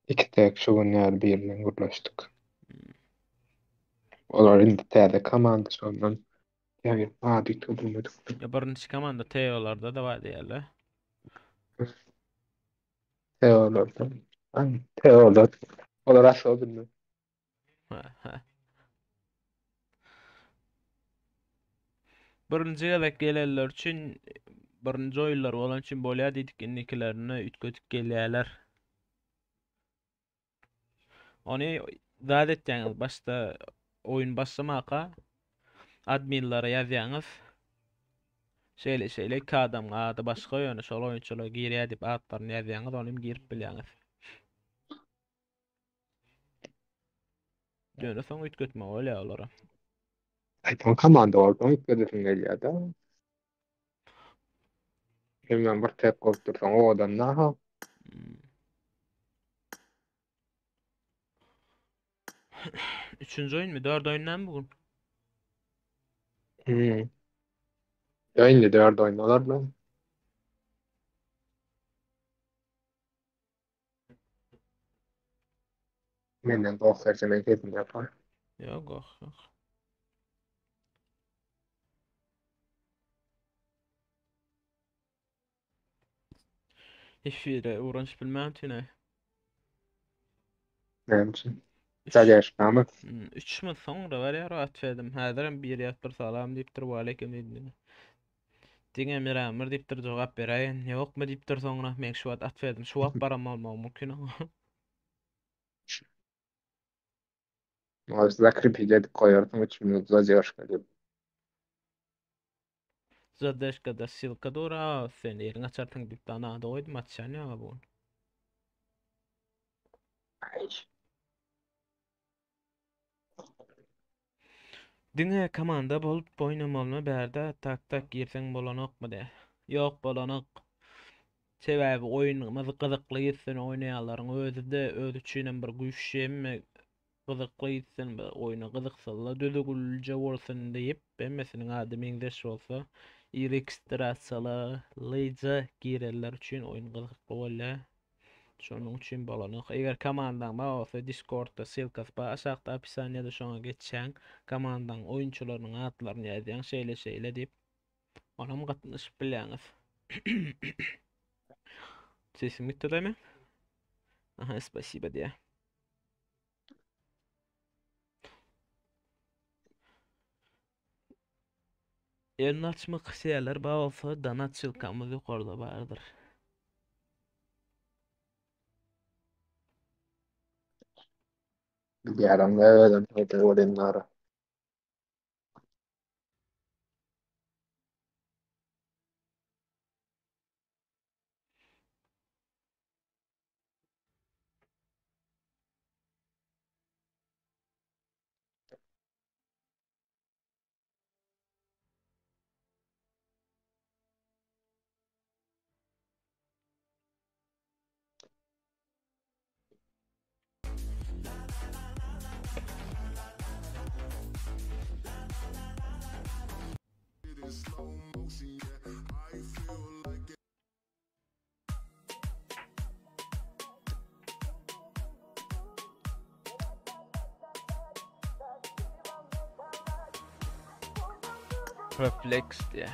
İki tek şu günler birlen gurlaşdyk. Olar indi täze komanda şondan ýa-da ady tutulmadyk. Ya birinci komanda Teo'larda da var diýerler. Teo'larda. Teo'lar. Olar asla bilmem. Birinci gelek geleller üçin birinci oýullar bolan üçin bolýar diýdik, indikilerini ütkötüp gelýärler. Ony zat etýäňiz başda oyun başlamaka adminlara ýazýaňyz. Şeýle iki adam ady başga ýöne şol oýunçylar girýär diýip adlaryny ýazýaňyz, ony girip bilýäňiz. Döne soň ütkötme bolýar olara. Aytan komanda bolsa ütködüsün gelýär da. Hemen bir tek goltursan o odan naha. Üçüncü oyun mu? 4 oyundan mı bugün? Ýa-da 4 oynalar bilen. Menden gohserse men kesin yapar. Yok yok. Efire uğraş bilmem tine. Nämçi? Sadýaşma mı? 3 yıl sonra var ya rahat verdim. Häzirem bir ýatdyr salam diýipdir, we aleykum diýdim. Diňe miramir diýipdir, jogap bereýin. Ýokmy diýipdir soňra men şu wagt at verdim. Şu wagt baramam mümkin. O zakryp edip koýarsyň 3 minut zadержка diýip. Zadержка da ссылка dura, sen ýerin açarsyň diýip dana doýdum, atşan ýa bu. Diňe komanda bolup oýnamalymy bärde tak girseň bolanokmy de. Ýok bolanok. Sebäbi oýunymyz gyzykly geçsen oýnaýanlaryň özü özü üçin bir güýçemi gyzykly geçsen oýuna gyzyksalla düzgülje bolsun diýip bemmesiniň ady meňdeş bolsa registrasiýalyja girerler üçin oýun gyzykly bolýar. Şonuň üçin bolanok. Eger komandaň bolsa Discordda ссылкасы bar, aşagda opisiýanyada şoňa geçýäň. Komandaň oýunçylarynyň adlaryny ýazýaň, şeýle diýip onam gatnaşyp bilýäňiz. Sesim gitti değil mi? Aha, spasiba diye. Elini açmak şeyler bağolsa donat çılkamız yukarıda vardır. Bir adam öyle olenlara. Reflex diye.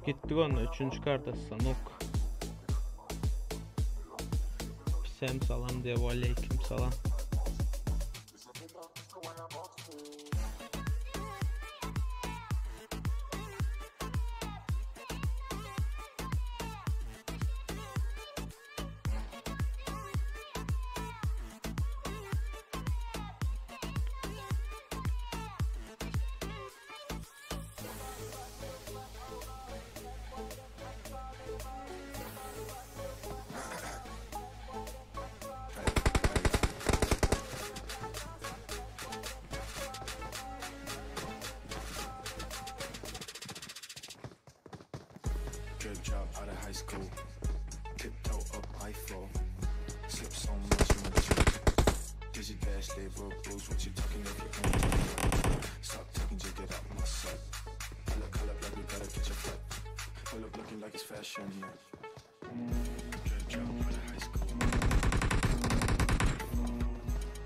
Gittik onunla 3. kartası Sanok. Sem salam diye aleyküm salam. Drip drop out of high school, tiptoe up Eiffel, sip so much in my juice. Dizzy dash, they broke rules. What you talking if you ain't? Stop talking, just get out my sight. Color up like we gotta catch a flight. Pull up looking like it's fashion, yeah. Drip drop out of high school,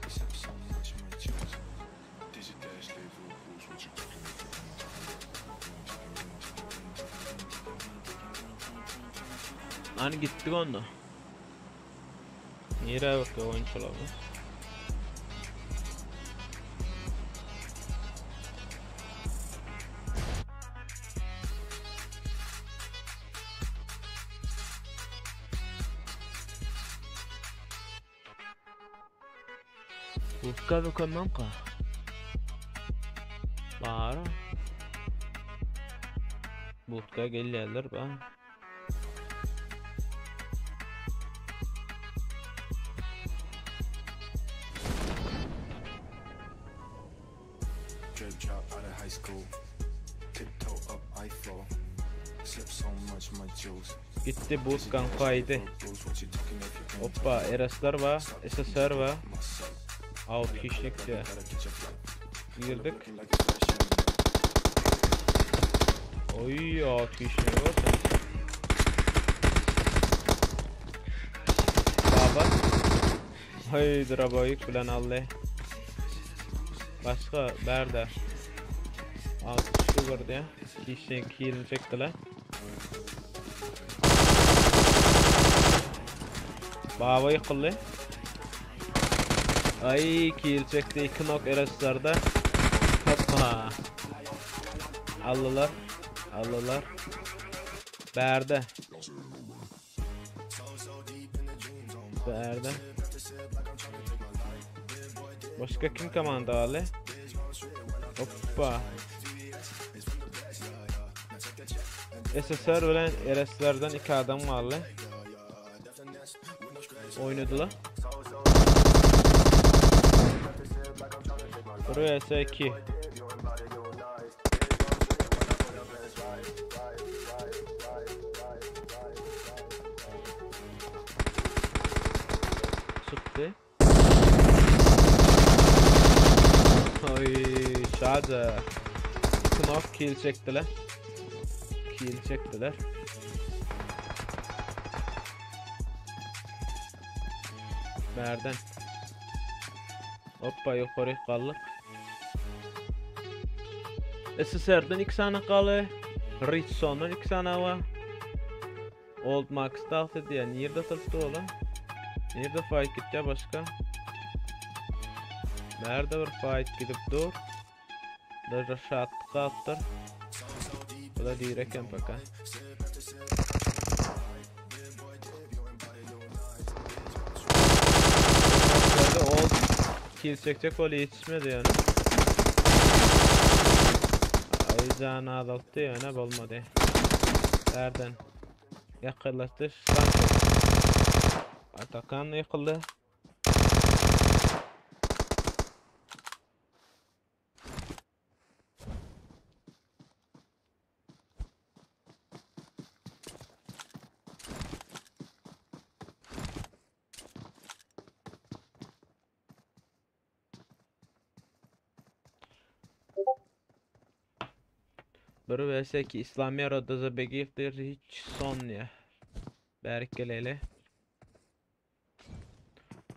sip so much in my juice. Dizzy dash, they broke rules. What you talking if you ain't? Hani gittik onda. Nereye bakıyor oyuncularımız? Budka dokunmam ka. Bağır. Budka gelirler ba. Drip drop out of high school, tiptoe up Eiffel, sip so much my juice. Gitti Budkan kaydı. Hoppa Eraslar var, SSR var. 6 kişilik de. Girdik. Oy 6 kişilik var. Baba. Haydi rabayık bilen Allah. Başka berda. 6 kişi vardı ya. Kişinin kilini çektiler. Baba yıkıldı. Ay kill çekti 2 nok eraslarda. Hoppa. Allılar. Allılar. Berda. Berda. Başka kim komanda Ali? Hoppa. SSR bilen RS'lerden 2 adam var Ali. Oynadılar. Buraya S2. Çıktı. Oy şaca. Knock kill çektiler. Kill çektiler. Nereden? Hoppa yukarı kaldık. SSR'den 2 tane kalı. Richson'dan 2 tane var. Old Max tahtı diye nerede tırstı oğlum? Nerede fight gitti başka? Nerede bir fight gidip dur? Daha şat kalktır. Bu da direkt empaka. Old kill çekecek öyle yetişmedi yani. Ayıcağını azalttı yani olmadı. Nereden? Yakınlaştı. Atakan yıkıldı. Bir vs ki İslami Rodaz'a begiftir hiç son ya. Berkelele.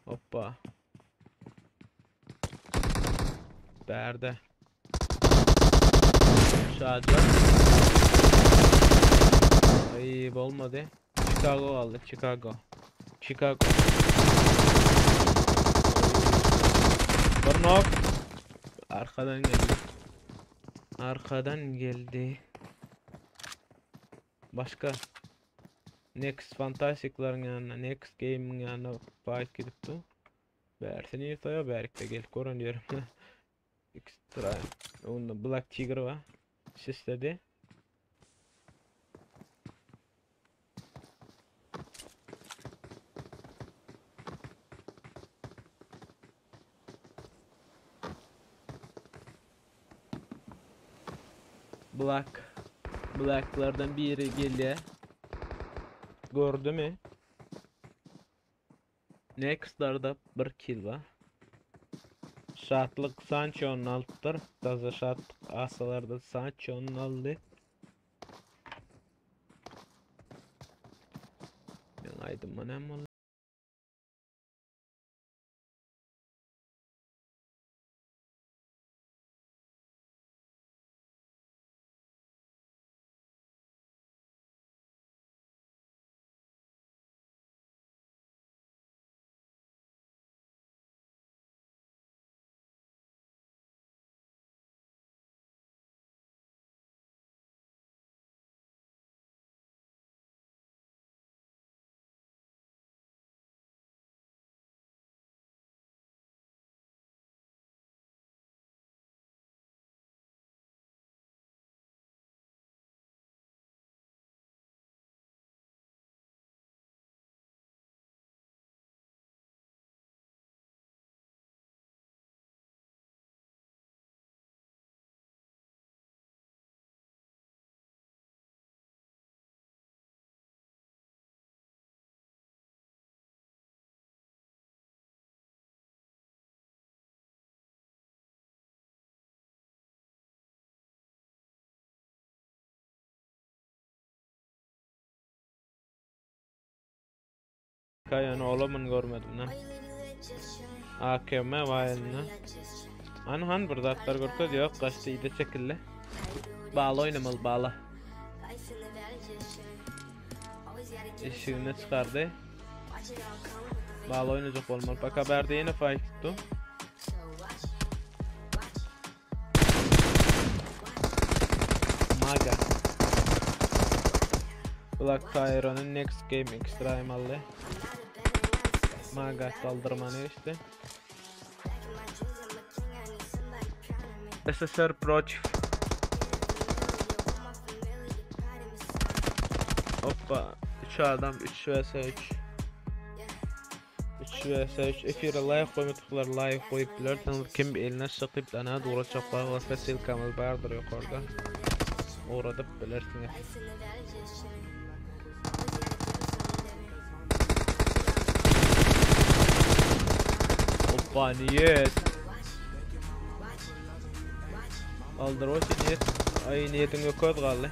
Hoppa. Berde. Şaca. olmadı. Chicago aldı. Chicago. Bir nok. Arkadan geldi. Başka. Next Fantastic'ların yanına, Next Game'in yanına fight gidipti. Bersini yutaya berikte gel koran diyorum. Extra. Onda Black Tiger var. Sisledi. Black'lardan biri geldi. Gördü mü? Next'larda bir kill var. Şatlık Sancho'nun altıdır. Taza şatlık asalarda Sancho'nun aldı. Ben aydım bana hem oldu. Kayanı olamın görmedim lan. AKM var eline. Han burada atlar görkez yok. Kaçtı iyide çekildi. Bağlı oynamalı bağlı. İşini çıkardı. Bağlı oynayacak olmalı. Bak haberde yine fight tuttu. Maga. Black Tyron'un next game extreme aldı. Maga kaldırmanı işte. SSR Pro Chief. Hoppa. 3 adam 3 vs 3. 3 vs 3. Efire live koymadıklar live koyup bilerseniz kim eline sıkıp dana doğru çaplar ve sil kamel vardır yukarıda. Orada bilirsiniz. Hoppa niyet. Aldır o niyet. Ay niyetin yok kaldı.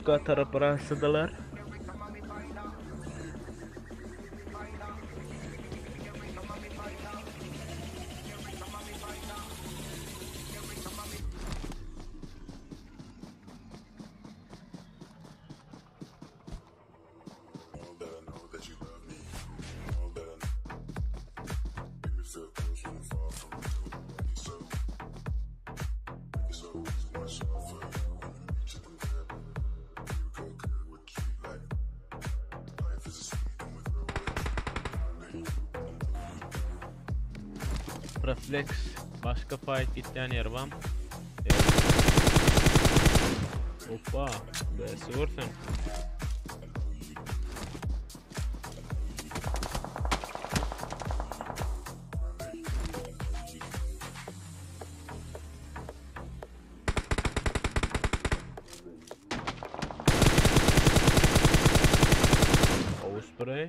Botka tarap rasıdılar. Reflex başka fight gittiğin yer var mı? Hoppa, be vursun. Spray.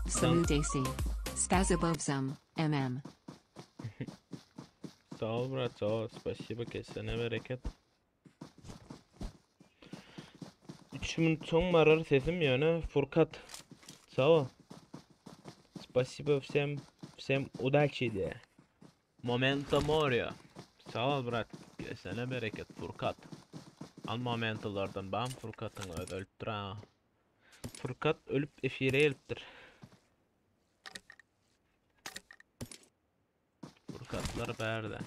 Salutacy. Spazabovzum, MM. Sağ ol брат, sağ ol. Спасибо, kesene bereket. 3 minut son marar sesim yani. Furkat. Sağ ol. Спасибо всем удачи de. Momento Moria. Sağ ol brat. Kesene bereket Furkat. Al momentolardan bam Furkat'ın ölüp dura. Furkat ölüp efire eliptir. Furkatlar berde.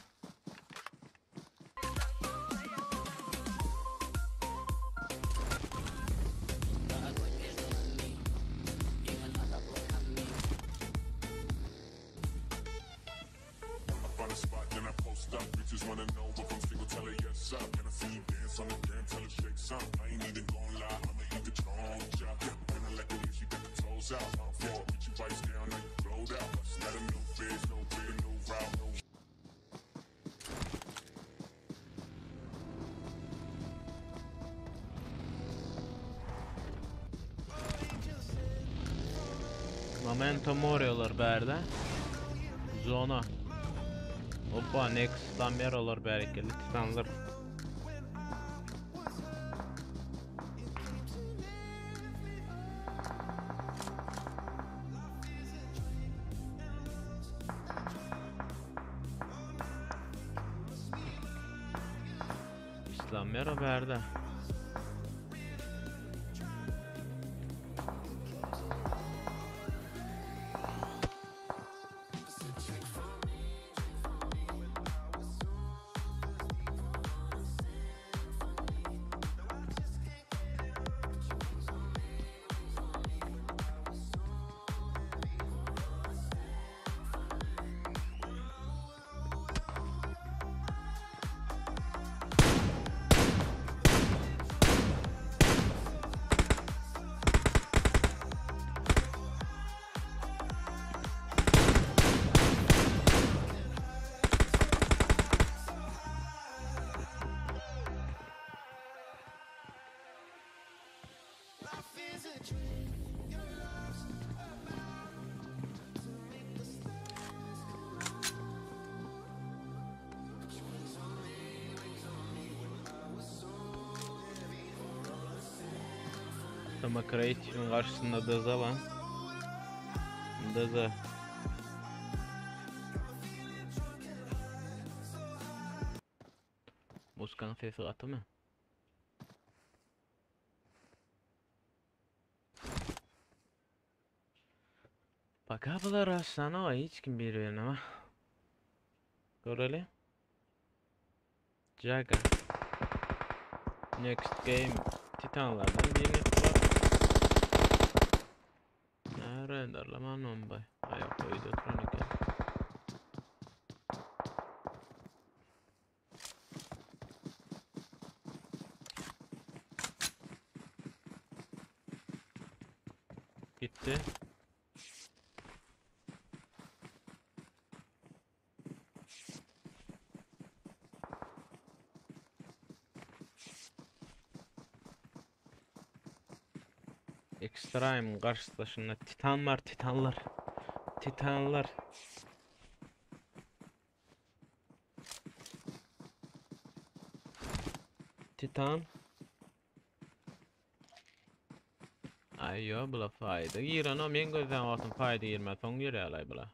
on the gram, tell her shake some. I ain't even gon' lie, I'ma eat the strong job. And I like it when she got the toes out. Yeah, get you bites down, now you blowed out. Got a new face, no big, no route, no. Momentum arıyorlar berde. Zona. Hoppa next'tan yer olur berekeli titanlar. İslam yer berde. Ama Creative'in karşısında Daza var. Daza. Muskan sesi atı mı? Bakabalar aslana hiç kim biliyor ama. Göreli. Jaga. Next game Titanlardan birini var. Renderlaman Mumbai. Ayak koydu kronika. Gitti. Extreme karşılaşında Titan var, Titanlar. Titanlar. Titan. Ayyo, bula fayda. Giran o men gözden atın fayda girmez. Son yere alay bula.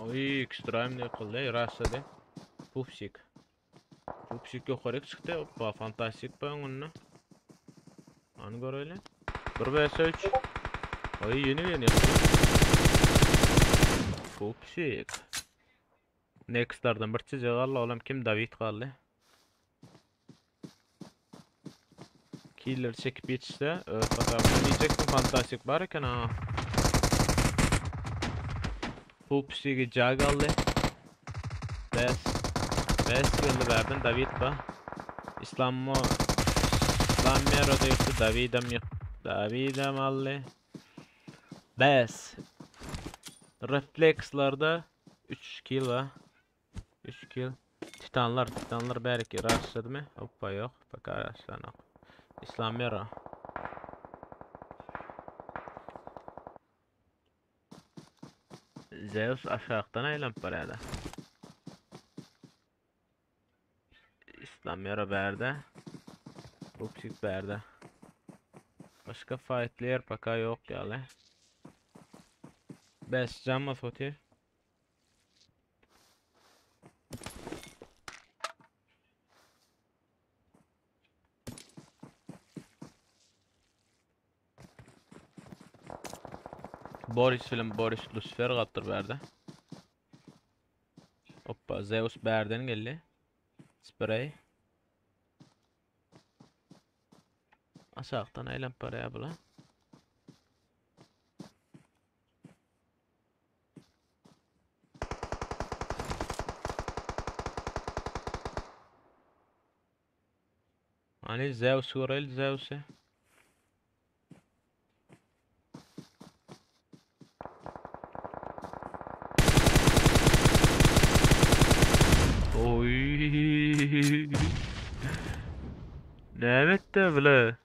Oy, Extreme ne kıldı? Rastladı. Pupsik. Pupsik yukarı çıktı. Hoppa, fantastik ben onunla. Anı gör öyle. 1 vs 3. Oy, yeni yeni. Pupsik. Next'lardan bir çizik kaldı. Oğlum kim? David kaldı. Killer çekip yetişti. Bakalım diyecektim fantastik varken ha. Pupsik'i Jagal'le Best yıldı verdin David ba İslam'ı İslam'ı yoktu David'em aldı Best Reflekslarda 3 kill var 3 kill Titanlar belki rastladı mı? Hoppa yok bak araçlarına İslam'ı Zeus aşağıdan aylanıp barada. İslam yara berde. Pupsik berde. Başka fightlayer paka yok yani. Best jamma fotir. Boris Lucifer kaptır berdi. Hoppa Zeus berden geldi. Spray. Aşağıdan eylem paraya bula. Hani Zeus görel Zeus'e. Oy. Nemet de bile.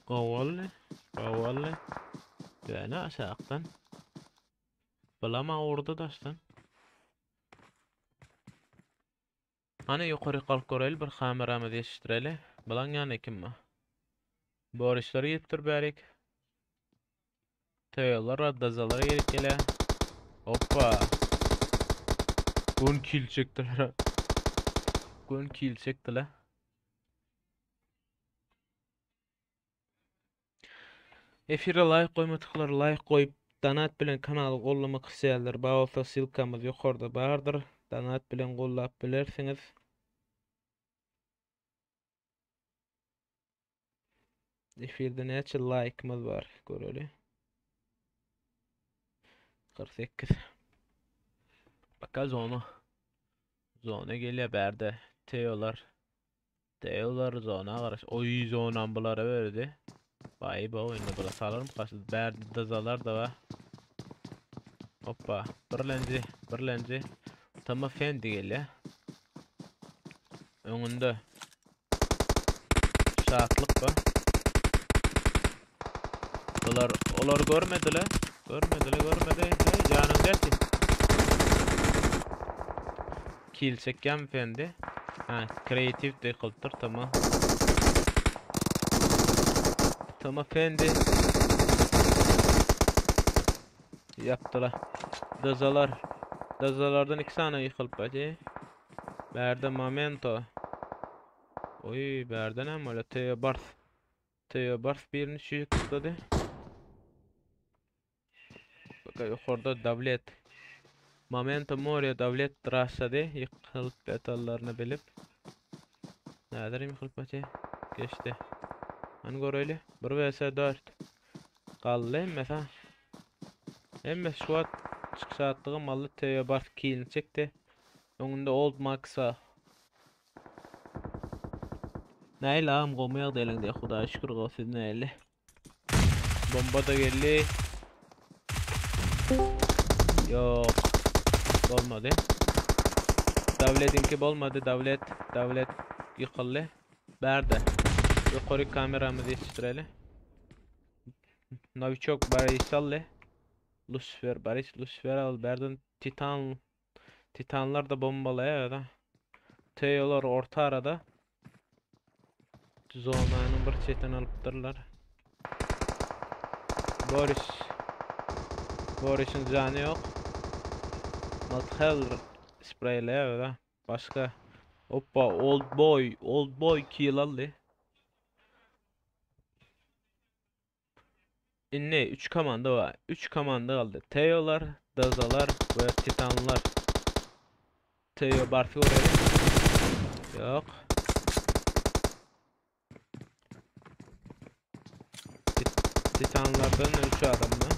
Kavalle. Yani aşağıdan. Bulama orada daştan. Hani yukarı kalkorel bir kameramı değiştireli. Bulan yani kim mi? Borçları yettir berik. Teyollar raddazalara gelip gele. Hoppa. Gun kill çektiler. Gun kill çektiler. Efire like koymadıklar, like koyup donat bilen kanalı kollamak isteyenler bağolsa silkamız yukarıda bardır. Donat bilen kollap bilersiniz. Efirde neçe like'ımız var göreli. 48. Baka Zona geliyor berde. Teolar zona karış. Oy zonan bulara verdi. Vay be oyunu bula salarım kaçtı. Berde dazalar da var. Hoppa. Bir lenzi. Tamam fendi geliyor. Önünde. Şahatlık var. Olar görmediler. Hey canım dersin. Kill çeken fendi. Ha, kreatif de kıldır tamam. Tamam fendi. Yaptılar. Dazalardan 2 tane yıkılıp hadi. Berde momento. Oy berde ne böyle Teo Barth birini şu yıkıldı. Bakın yukarıda davlet. Momento Moria davlet trasada yıkılıp betallarını bilip. Nadirim yıkılıp hadi. Geçti. Hani göreli 1 vs 4 kaldı mesela. Hem şu an çıkışattığı malı Teo Barth killini çekti. Önünde Old Max'a. Neyle ağam komayak da elinde Xuda şükür olsun neyle. Bomba da geldi. Yok. Olmadı. Davletinki olmadı. Davlet yıkıldı. Berde. Yukarı kameramızı yetiştirelim. Novichok Barisal'le. Lucifer al. Berden Titanlar da bombalaya da. Teolar orta arada. Zonanın bir çeten alıptırlar. Boris'in canı yok. Mathel spreyle da. Başka. Hoppa old boy kill aldı. Ne 3 komanda var. 3 komanda kaldı. Teolar, Dazalar ve Titanlar. Teo Barth'ı oraya. Yok. Titanlardan 3 adamla.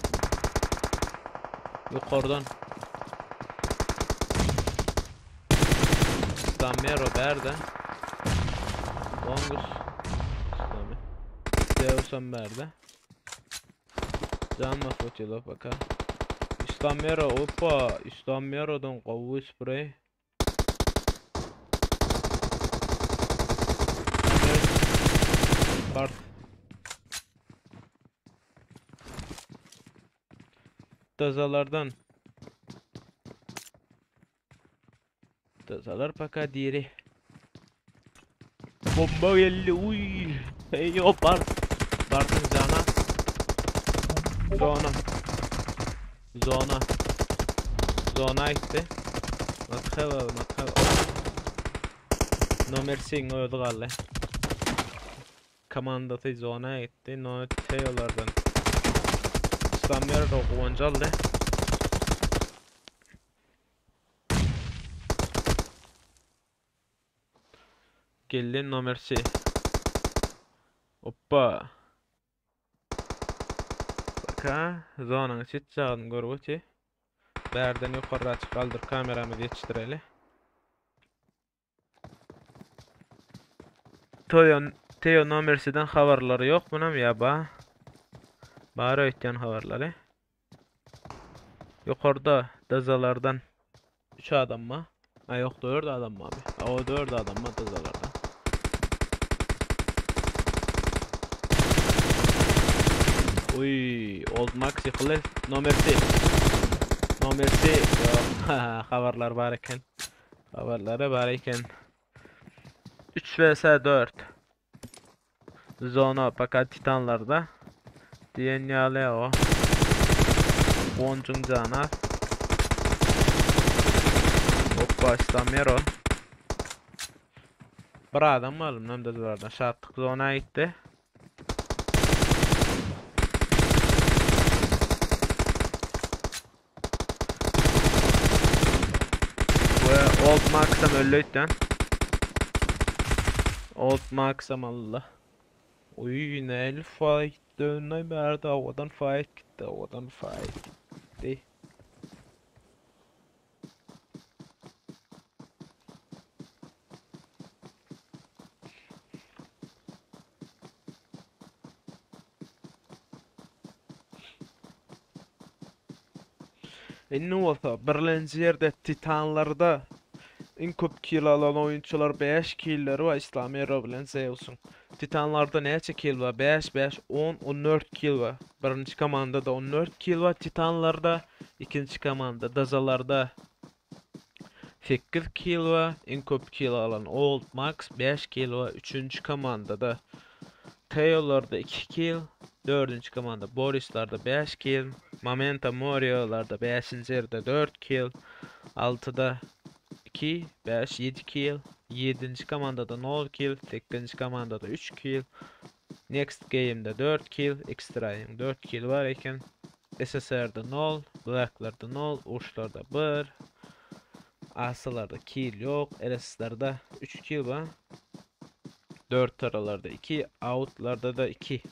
Yukarıdan. Stamero berde. Longus. Zeus'un berde. Canma fotilo baka. İstamero hoppa. İstamero'dan kavu spray. Bart. Dazalardan. Dazalar paka diri. Bomba geldi uy. Hey yo Bart'ın cana. Zona gitti. Matxev. No merci öldü galle. komandasy zona gitti. No teyolardan İslamiyar da okuwanjaldy. Geldi numersi. Hoppa. Baka zonanın çit çağını görüp berden yukarı açık kaldır kameramı yetiştireli. Teo numersiden haberleri yok bunam ya ba. Bari ötken haberleri. Yukarıda dazalardan 3 adam mı? Ha yok 4 adam mı abi? O 4 adam mı dazalardan? Uy, Old Max yıkılır. Numersi. Yok. Haberler var iken. Haberleri var iken. 3 vs 4. Zona fakat titanlarda. Diyenyalı o. 10. cana. Hoppa İslamiyero. Bir adam mı alım nam dedilerden. Şartlık zona gitti. Ve Old Max'am öllüytten. Old Max'am Allah. Uy neyli fight dönüy berdi havadan fight gitti gitti. Ne olsa birlenci yerde titanlarda en köp kill alan oyuncular 5 kill'leri var İslamiyero bilen Zeus'un. Titanlarda neçe kill var? 5, 10, 14 kill var. Birinci komandada 14 kill var. Titanlarda ikinci komanda dazalarda 8 kill var. En köp kill alan Old Max 5 kill var. Üçüncü komandada Teo'larda 2 kill. Dördüncü komanda Boris'larda 5 kill. Momenta Morio'larda 5. yerde 4 kill. 6'da 2, 5, 7 kill. 7. komandada 0 kill. 8. komandada 3 kill. Next game'de 4 kill. Extra'nın 4 kill var iken SSR'da 0, Black'larda 0, Uçlarda 1. As'larda kill yok. RS'larda 3 kill var. 4 taralarda 2, out'larda da 2.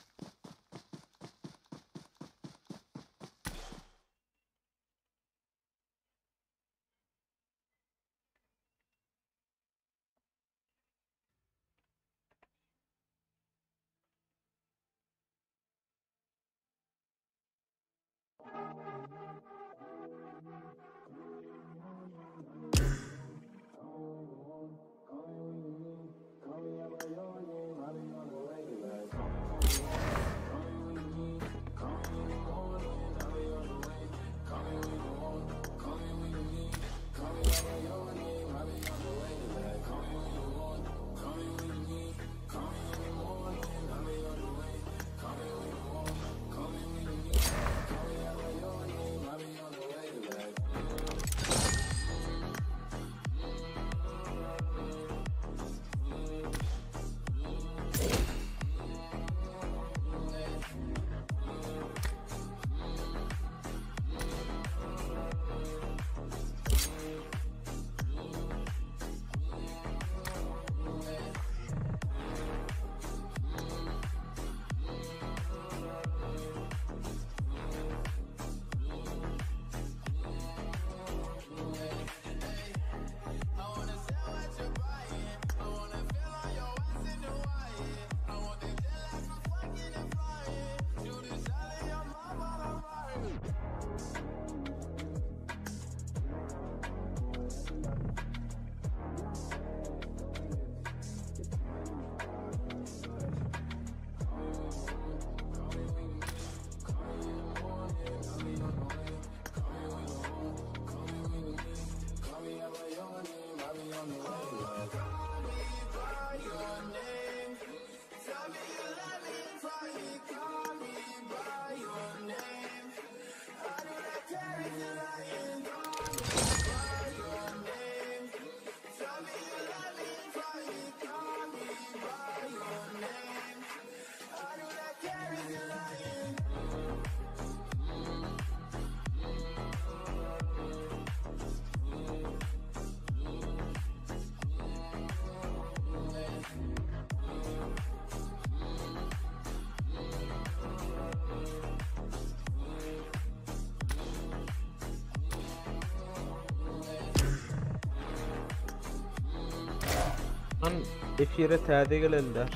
efire täze gelenler.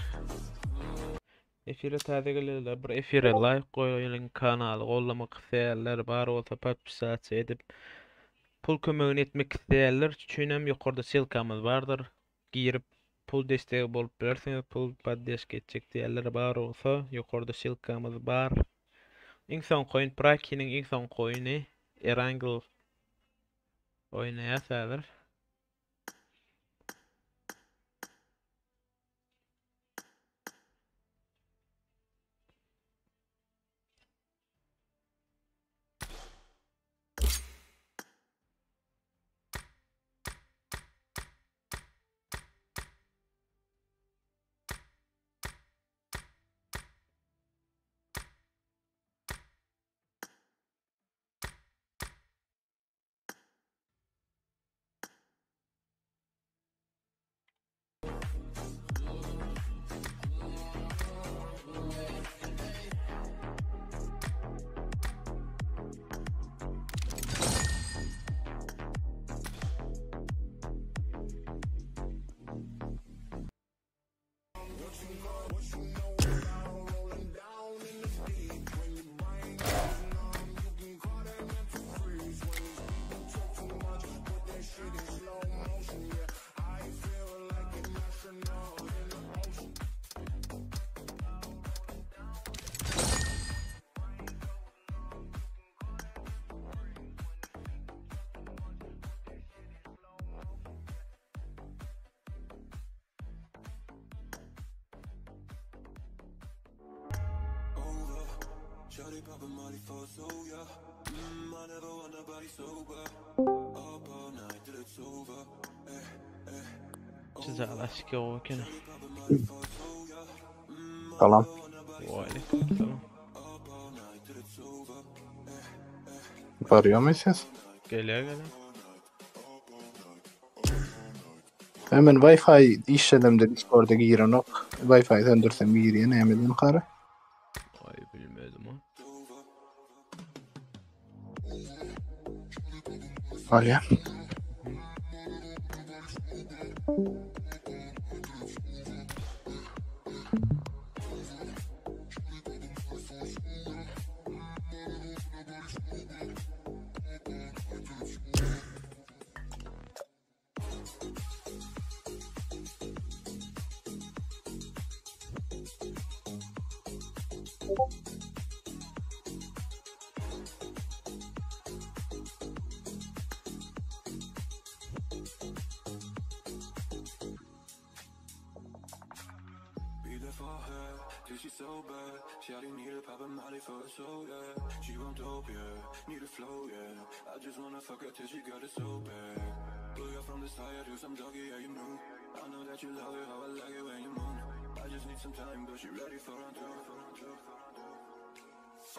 Efire täze gelenler. Bir efire like goýulan kanaly gollamak isleýärler bar bolsa podpisatsiýa edip pul kömegini etmek isleýärler. Üçinem ýokarda silkamyz bardyr. Girip pul destegi bolup berseňiz pul podдержка etjek diýerler bar bolsa ýokarda silkamyz bar. Iň son koyun Praki'nin iň son koyunu Erangel oynayas häzir. Shawty poppin' Molly for so yeah. I never want nobody sober. Up all night till it's over. Güzel aşkı o kene. Salam. Waalaikum salam. Barıyor musunuz? Gele. Hemen Wi-Fi işledimde Discord'a giren ok. Wi-Fi söndürsem gireyim hemen kara. Ay bilmedim ha. Alya. She's so bad, shawty need a pop of Molly for a soul, yeah. She won't dope, yeah, need a flow, yeah. I just wanna fuck her till she got it so bad. Pull you from the side, do some doggy, yeah, you know. I know that you love it, how I like it when you moan. I just need some time, but she ready for round two.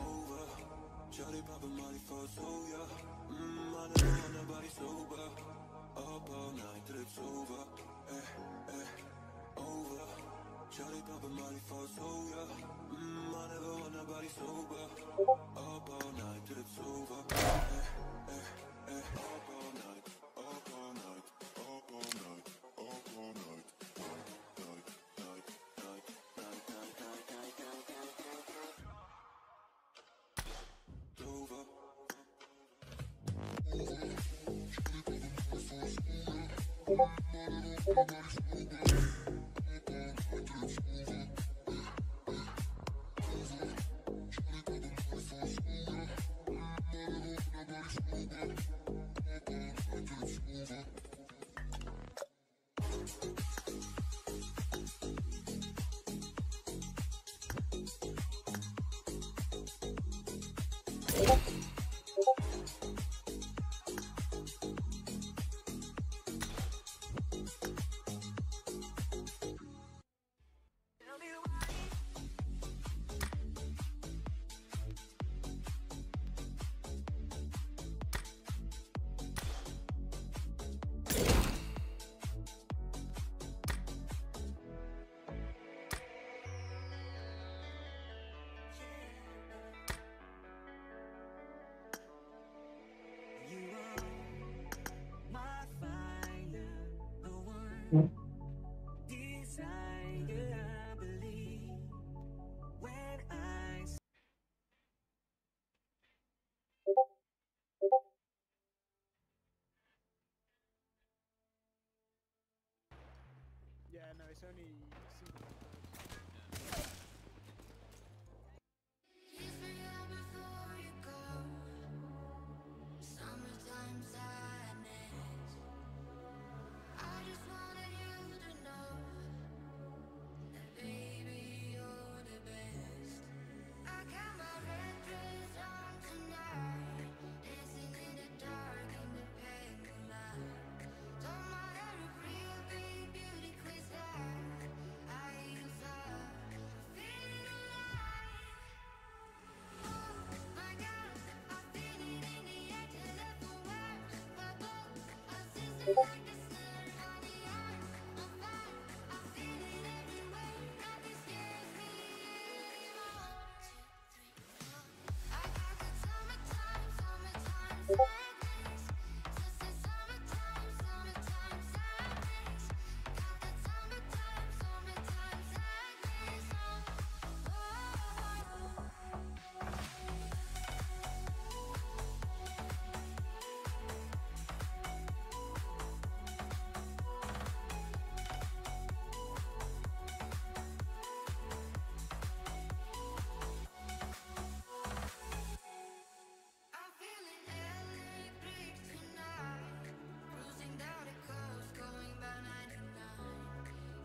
Over, shawty pop of Molly for a soul, yeah. I never want nobody sober. Up all night till it's over, over. Shawty poppin' Molly for soul, yeah. I never want nobody sober. Up all night till it's over. Up all night, up all night, up all night, up all night. Yeah, no, it's only single. Summertime sadness. I just wanted you to know that baby you're the best. I got my red dress on tonight, dancing in the dark in the pale light. Told my hair a real big beauty queen style. I use up, feeling alive. Oh my God, I feel it in the air till the full world bubble. I'm sizzling like the sun on the arm on fire. I feel it everywhere, nothing scares me anymore. 1, 2, 3, 4. I got the summertime sadness. Summertime sadness. Got that summertime sadness. Oh, oh, oh. I'm feeling electric tonight, cruising down the coast, going by 99.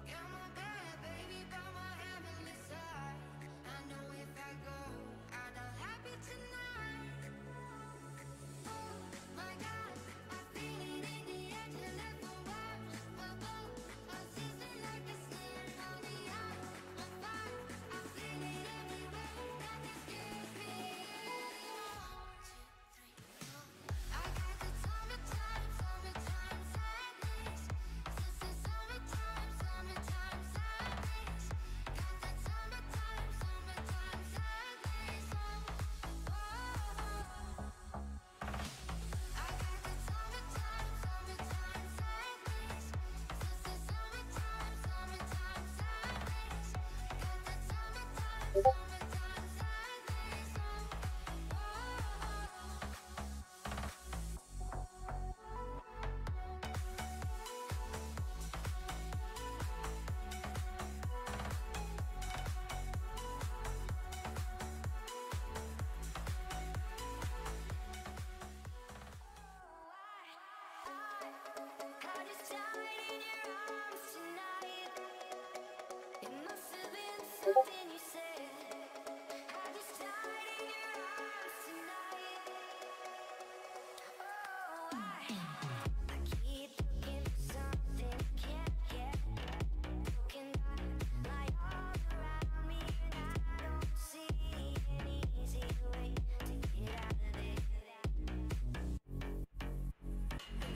Got my bad baby by my heavenly side. I know if I go out, I'll happy tonight. Oh my God, I feel it in the air till the full world bubble. I'm sizzling like the sun on the eye, on fire. I feel it everywhere, nothing scares me anymore. 1, 2, 3, 4. I got the summertime sadness. Summertime sadness. Got that summertime sadness. Oh, oh, oh. I got the summertime sadness. Summertime sadness. Got that summertime sadness. Oh, oh, oh. I just died in your arms tonight. It must have been something you said. I just died in your arms tonight. Oh, I keep looking for something I can't get. Looking like all around me, and I don't see an easy way to get out of this.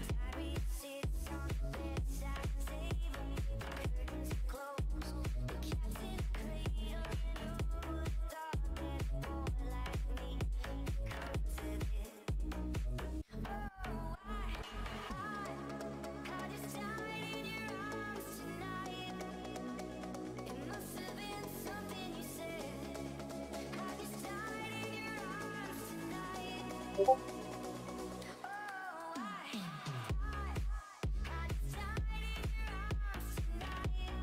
Diary sits on the bedside table, curtains closed, the cat's in a cradle, and who would have thought that a boy like me could come to this? Oh, I just died in your arms tonight. It must have been something you said. I just died in your arms tonight. Oh, I just died in your arms tonight.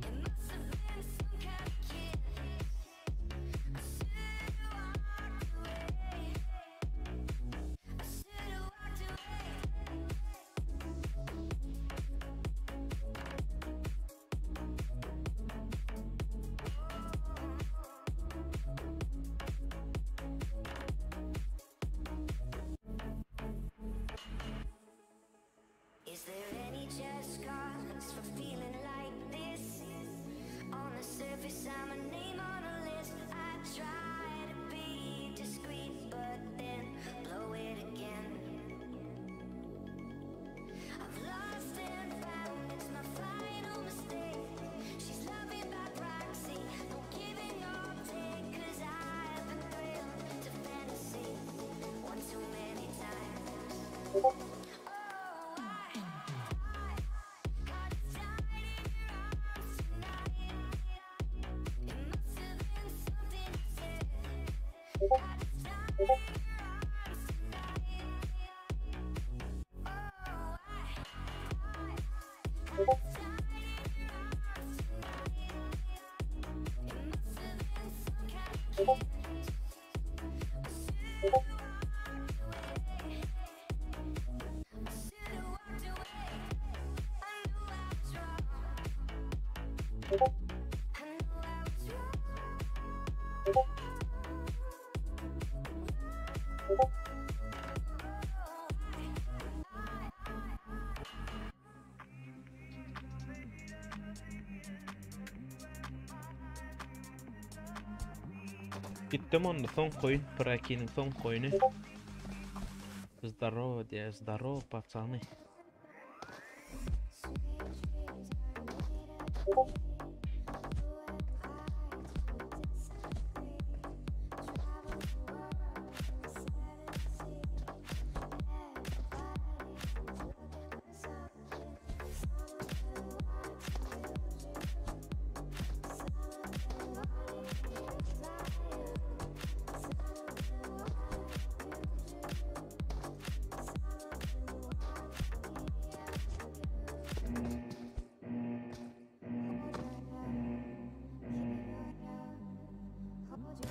It must have been some kind of kiss. I should have walked away. I should have walked away. Is there any just cause for feeling like this? On the surface, I'm a name on a list. I try to be discreet, but then blow it again. I've lost and found, it's my final mistake. She's loving by proxy, no giving or take, 'cause I've been thrilled to fantasy one too many times. Oh, I just died in your arms tonight. It must have been something you said. I just died in your arms tonight. Oh, I just died in Gittim onda son koyun, Prakinin son koyunu. Здорово, де, здорово, пацаны.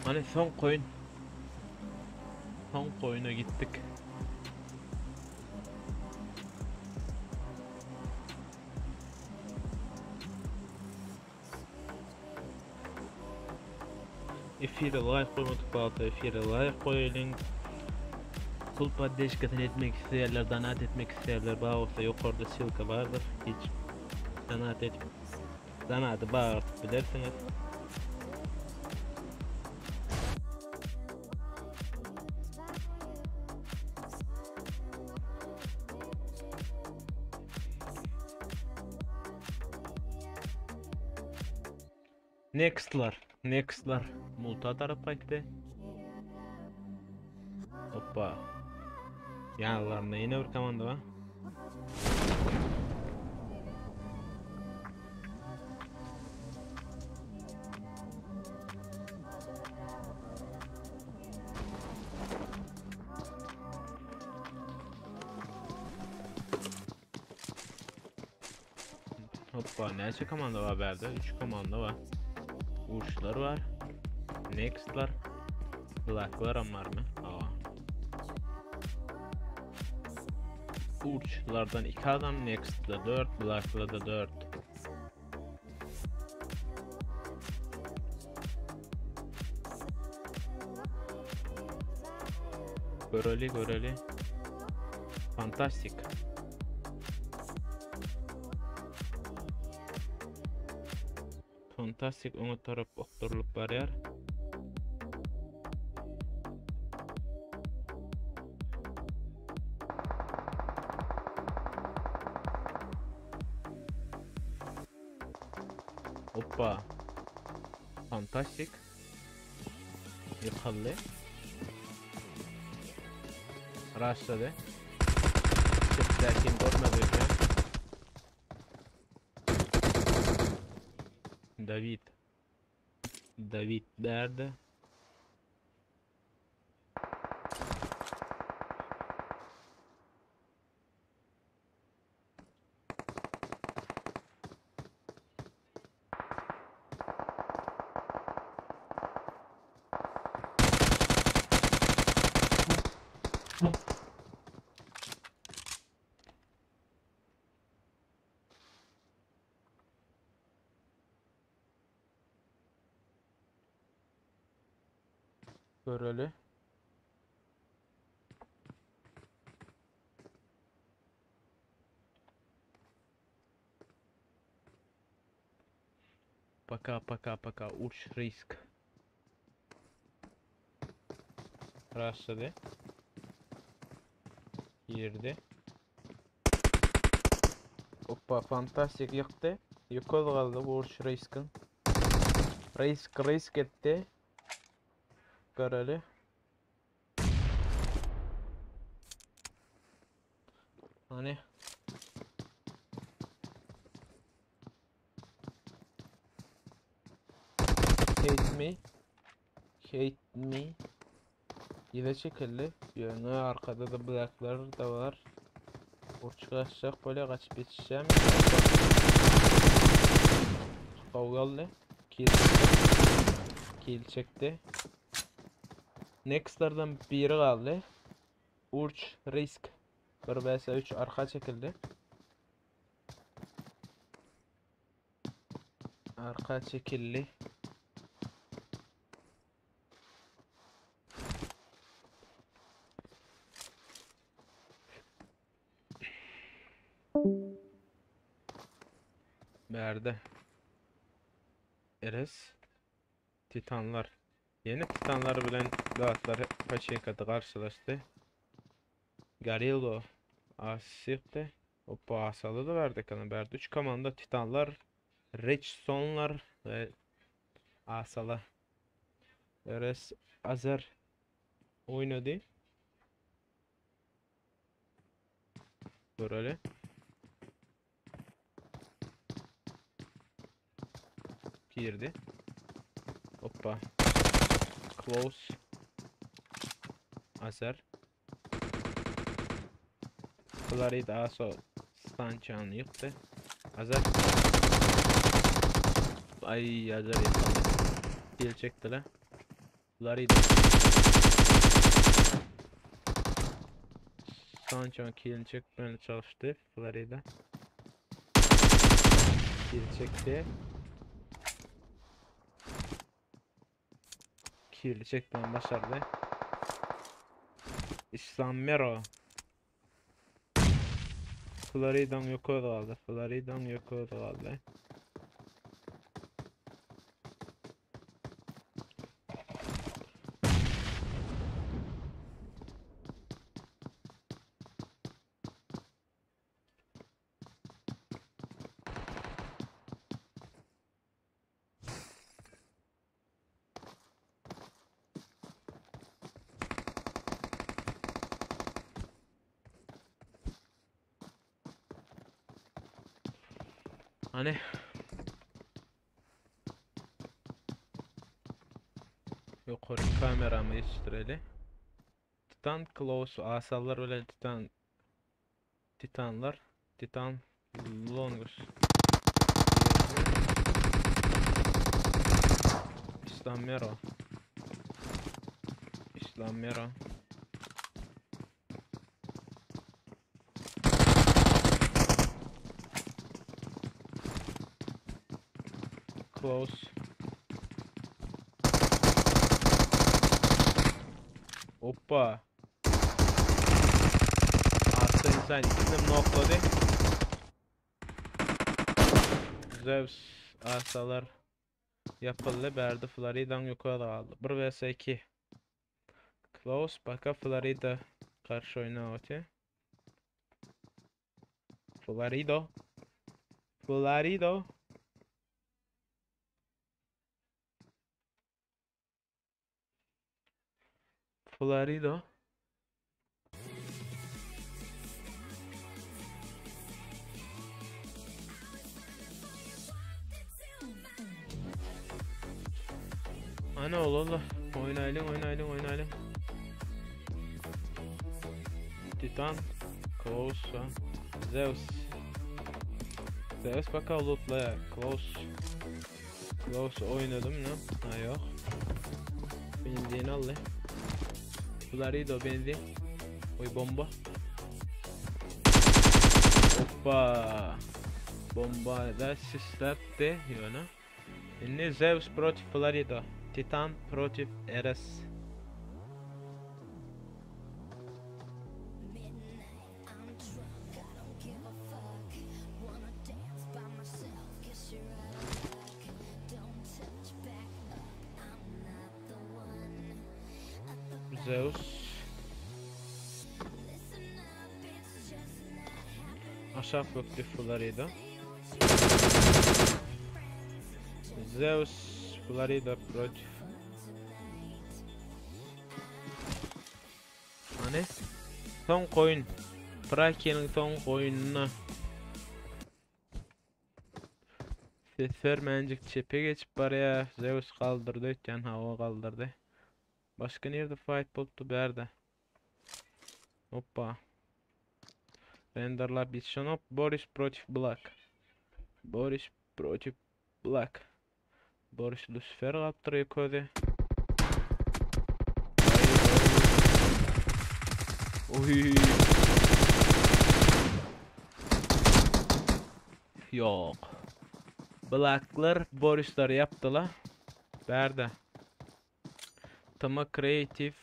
Hani son koyun. Son koyuna gittik. Efire like koymadık balta, efire like koyalım. Kul поддержкасын etmek isteyenler, donat etmek isteyenler bağ olsa yukarıda silka vardır. Hiç donat et. Donatı bağ bilirsiniz. Next'lar. Multa taraf paytı. Hoppa. Yanlarında yine bir komanda var. Hoppa, neyse komanda var berde? 3 komanda var. Uçlar var. Next'lar. Black'lar var mı? Aa. Uçlardan 2 adam, Next'da 4, Black'la da 4. Göreli. Fantastik. Fantastik onu taraf okturulup barıyar. Hoppa. Fantastik. Yıkallı. Raşladı. Çıptakin görmedi ya. David nerede? Göreli. Пока. Uç risk. Rastladı. Girdi. Hoppa, fantastik yıktı. Yukarı kaldı uç riskin. Risk etti. Göreli. Hani hate me yine şekilli yani arkada da Black'lar da var. Uçkaşacak böyle kaçıp yetişeceğim. kill çekti. Next'lardan biri kaldı. Urç Risk 1 vs 3 arka çekildi. Arka çekildi. Berde. Eres. Titanlar. Yeni Titanlar bilen Galatasaray Paşa'ya karşılaştı. Garillo Asir'de. Hoppa asalı da verdik ana. Berdi 3 komanda Titanlar, Richsonlar ve Asala. Eres Azer oynadı. Böyle. Girdi. Hoppa. Close. Azer. Florida Aso Stançan'ı yıktı. Azer. Ay Azer yapalım. Kill çektiler. Florida. Stançan kill çekmeye çalıştı. Florida. Kill çekti. Kill çekmeye başardı. İslam Mero. Florida'dan yok oldu. Florida'dan yok oldu. Hani yukarı kameramı yetiştirelim. Titan Close asallar öyle Titanlar Titan Longus İslamero Close. Hoppa. Arsa insan ikisini nokladı. Zeus arsalar yapıldı. Berdi Florida'dan yukarı aldı. 1 vs 2. Close. Baka Florida karşı oyna öte. Florido. Ana Allah. Oynayalım. Titan Close. Zeus bakalım lootla. Close oynadım ne? Ha yok. Benziğini al le. Florido benzin. Oy bomba. Hoppa. Bomba da sislattı yana. Şimdi Zeus protiv Florido. Titan protiv Eres. Zeus aşağı köklü Florida. Zeus Florida protiv. Hani son koyun Frakia'nın son koyununa Sefer mencik çepe geçip baraya Zeus kaldırdı, can hava kaldırdı. Başka nerede fight buldu berde? Hoppa. Renderla bitişen hop. Boris protiv Black. Boris Lucifer kaptırıyor közi. Oy. Yok. Blacklar Boris'lar yaptılar. Berda. Tama Creative.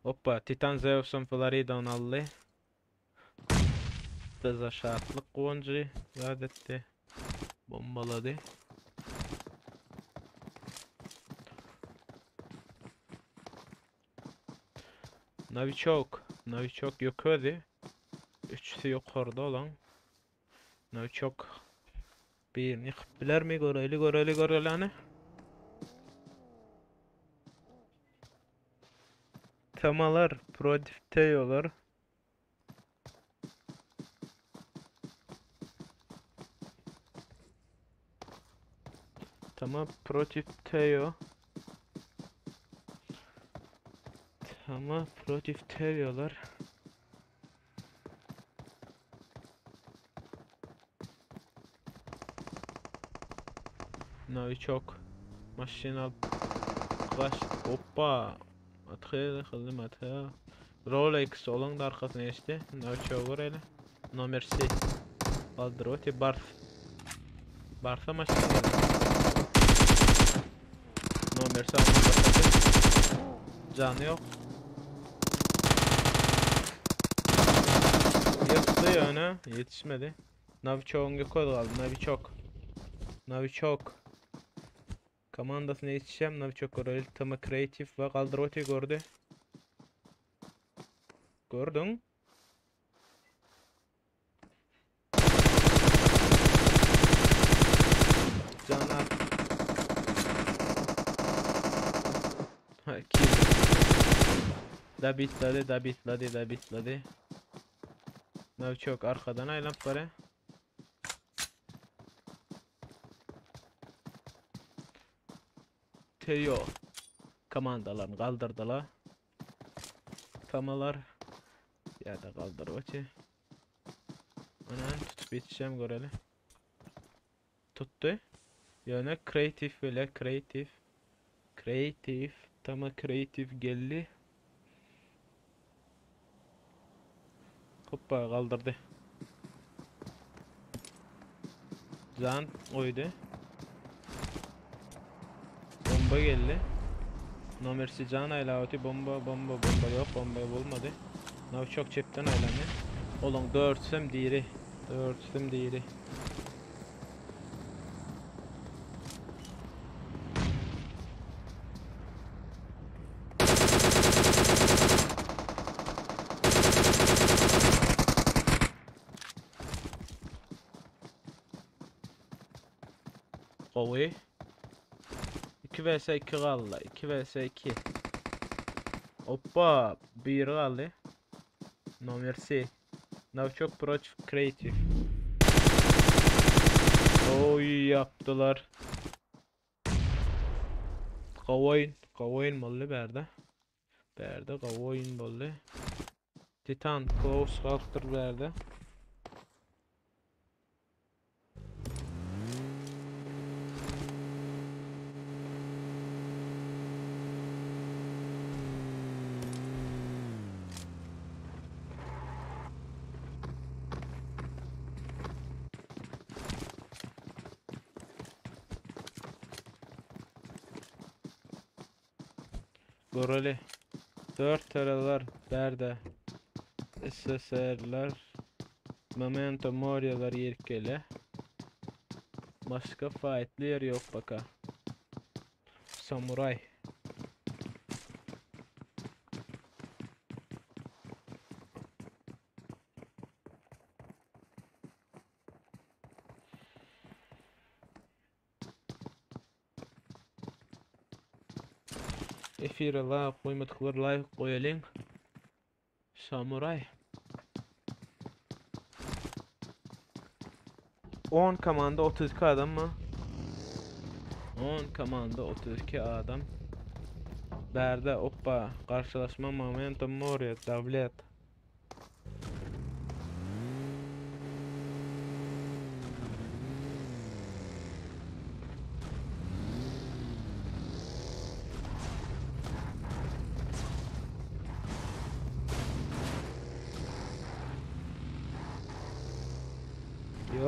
Hoppa. Titan Zeus'un Florida'nın allı. Tıza şartlık koncu. Adetti. Bombaladı. Novichok. Novichok yukarıdı. Üçüsü yukarıda olan. Novichok. Birini kıppiler mi? Göreli hani. Tamalar prodifteyolar. Tama prodifteyo. Tama prodifteyolar. Novichok. Maşinal. Kaç. Hoppa. Atxıyla kıldım atxıyla. Rolex olan da arkasına geçti. Novichok var hele. Nomersi. Kaldırıvati Barth. Barth'a maşin geldi. Nomersi almış bakatı. Canı yok. Yaptı yani. Yetişmedi. Novichok'un yukarıda kaldı. Novichok. Komandasına yetişeceğim. Novichok orayı Tama Creative ve Kaldırıvati gördü. Gördün. Caner. Da bitladı. Novichok arkadan aylanıp var. Teo komandalarını kaldırdılar. Tamalar ya da kaldırıvati. Ana tutup yetişeceğim göreli. Tuttu. Yani creative Tama creative geldi. Hoppa kaldırdı. Can oydu. Bomba geldi. Nomersi can aylavati bomba yok, bomba olmadı. Novichok cepten aylandı. Olun 4'süm diri. Oy. 2 vs 2 kaldı. 2 vs 2. Hoppa. 1 kaldı. Nomersi. Novichok Pro Creative. Oy yaptılar. Kavoyun bollu berdi. Kavoyun bollu. Titan Close Factor berdi. Gorali 4 teralar berda SSR'lar Memento Mori'lar yerkele. Başka fight'ler yok baka. Samuray. Efir la koymadıkları like koyalım. Samuray. 10 komanda 32 adam mı? 10 komanda 32 adam. Berda hoppa karşılaşma Memento Mori devlet.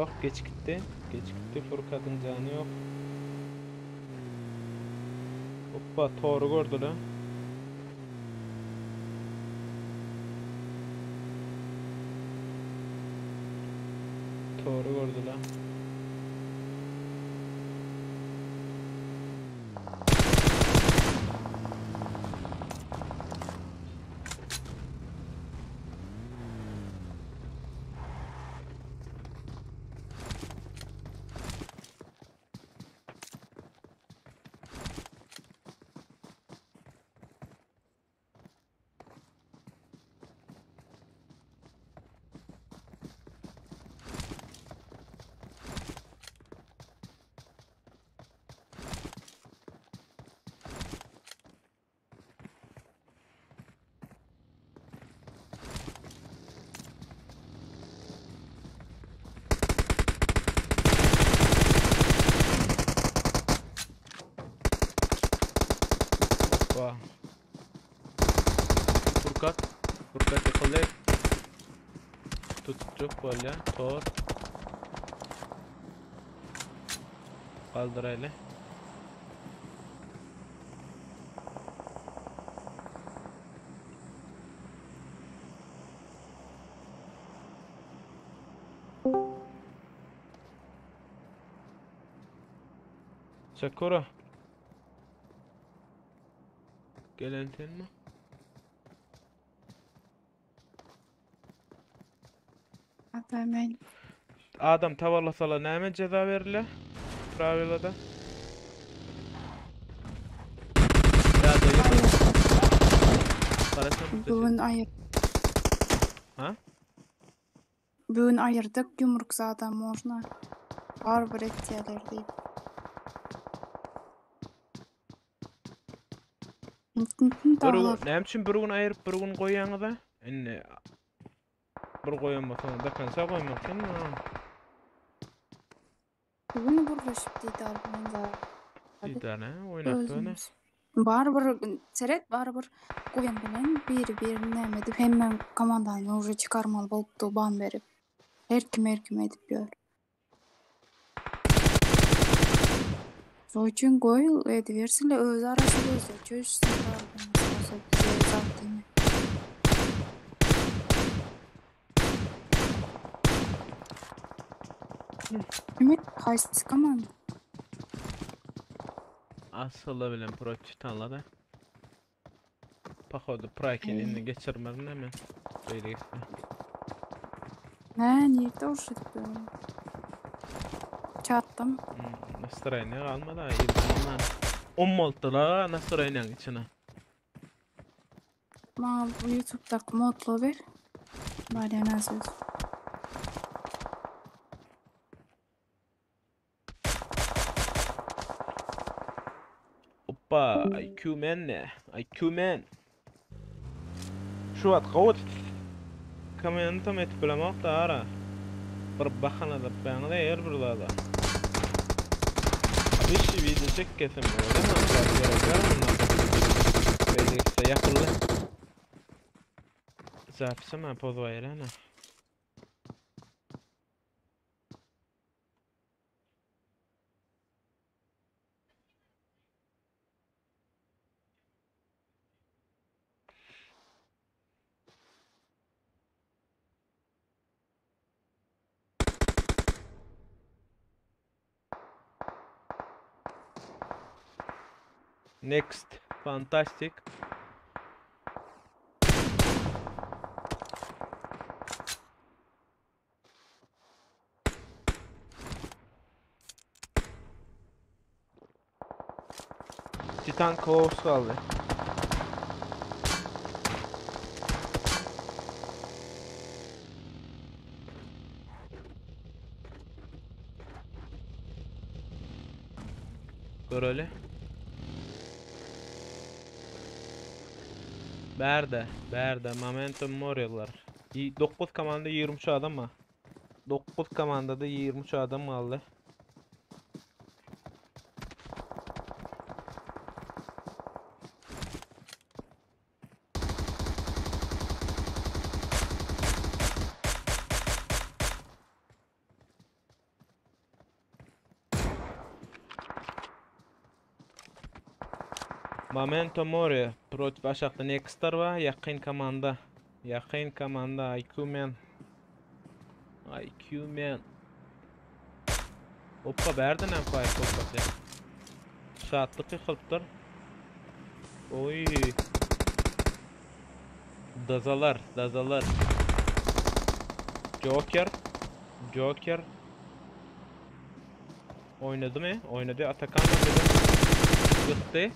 Yok, geç gitti. Geç gitti, Furkat'ın canı yok. Hoppa, toru gördü lan. Toru gördü lan. Vah. Furkat yakalayıp tutacak böyle. Tor. Kaldır hele. Sakura. Gelen sen mi? Adamın Adam tavallasala näme ceza verile? Pravilada. Ya da yok. Karasam bugün ayır. Ha? Bugün ayırdık yumruk zaten можно. Var bir ettiler deyip. Näme üçin bir gün ayırıp bir gün goýýaňyza? Enne bir goýanmasaň da kansa goýmakyn mı? Bugün burlaşıp diýdi almanda. Diýdär ha, oýnakdyny. Bar bir seret bar bir goýan bilen bir näme dip hemme komandany уже çıkarmaly bolupdy ban berip. Her kim edip ýör. Soçun goýul ediversile öz arasynda özü çöşsün zaten. Ümit haýsy komanda? Asılı bilen proçu tanladı. Pahodu prakenini geçirmedin hemen. Böyle gitme. Nerede urşup çattım. Настроение kalmadı ha. İlginden. 10 moltla настроение içine. Ma bu YouTube'daki modlu ver. Bari nasıl? Hoppa, IQ man ne? IQ man. Şu at qawat. Kamen tam etip bilemek da ara. Bir bakana da bana yer bir da. Bir şey video çek kesim öyle mi? Böyle yapıldı. Zapsam poz vayrana. Next, fantastic. Titan close kaldı. Gör öyle. Berde momentum moryalar. 9 komanda 23 adam mı? 9 komandada 23 adam kaldı. Memento Mori против aşağıda Nexter var. Yakın komanda. Yakın komanda IQ Man. IQ Man. Hoppa berden en fayda hoppası. Şaatlık yıkılıptır. Oy. Dazalar. Joker. Oynadı mı? Oynadı. Atakan da yıktı.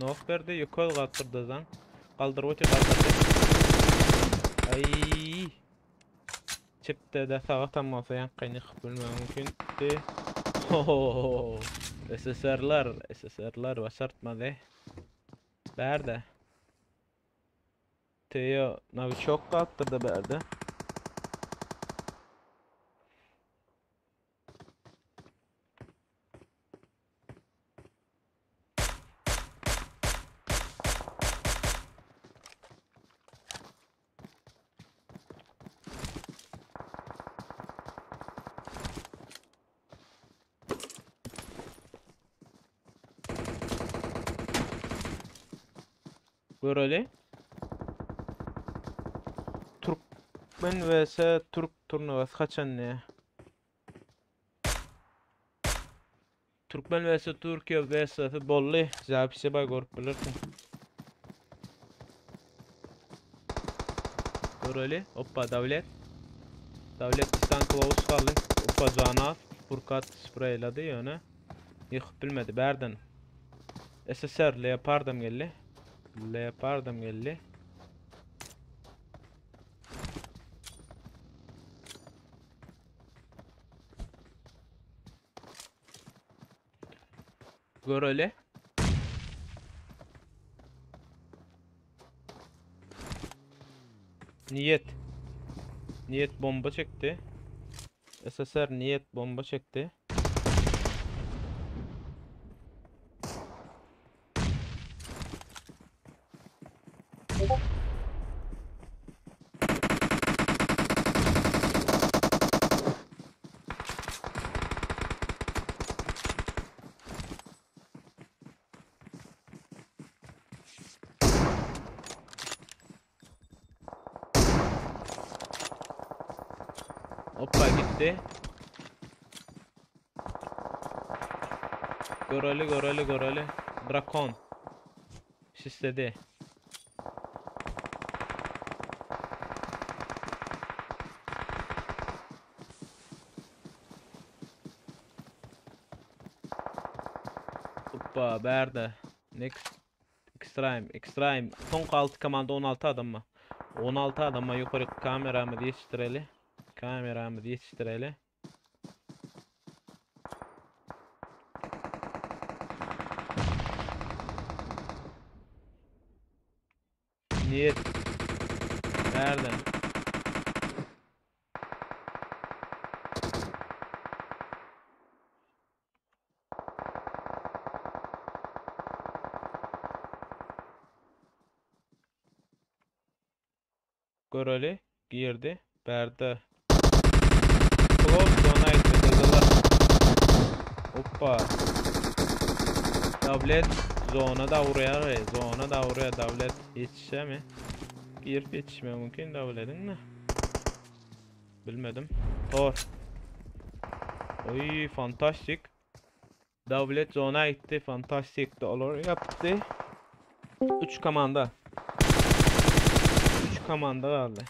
Nok verdi. Yukol kaldırdı zan. Kaldırdı. Ay. Çıktı da sağa tam olsa yan kaynak bilmem mümkün. SSR'lar başartmadı. Berde. Teo Novichok kaldırdı berde. Böyle Türkmen vs Türk turnuvası kaçan ne? Türkmen vs Türkiye vs futbollu zapisi bay görüp bilirsin. Böyle hoppa devlet İstan Kılavuz kaldı. Hoppa Canaf Furkat spreyladı yöne. Yıkıp bilmedi berden. SSR Leopard'ım geldi. Gör öyle. Niyet bomba çekti. SSR niyet bomba çekti. Hoppa gitti. Gorali. Drakon. Şistedi. Hoppa berde. Next. Extreme. Son 6 komanda 16 adam mı? 16 adamma yukarı kameramı yetiştireli. Niyet. Nereden? Gorali girdi. Berda. Close donate edildiler. Hoppa. Devlet zona da vuruyor. Devlet yetişe mi? Girip yetişme mümkün devletin mi? Bilmedim. Tor. Oy fantastik. Devlet zona gitti. Fantastik dolar yaptı. 3 komanda. 3 komanda kaldı.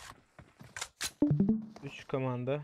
3 komanda.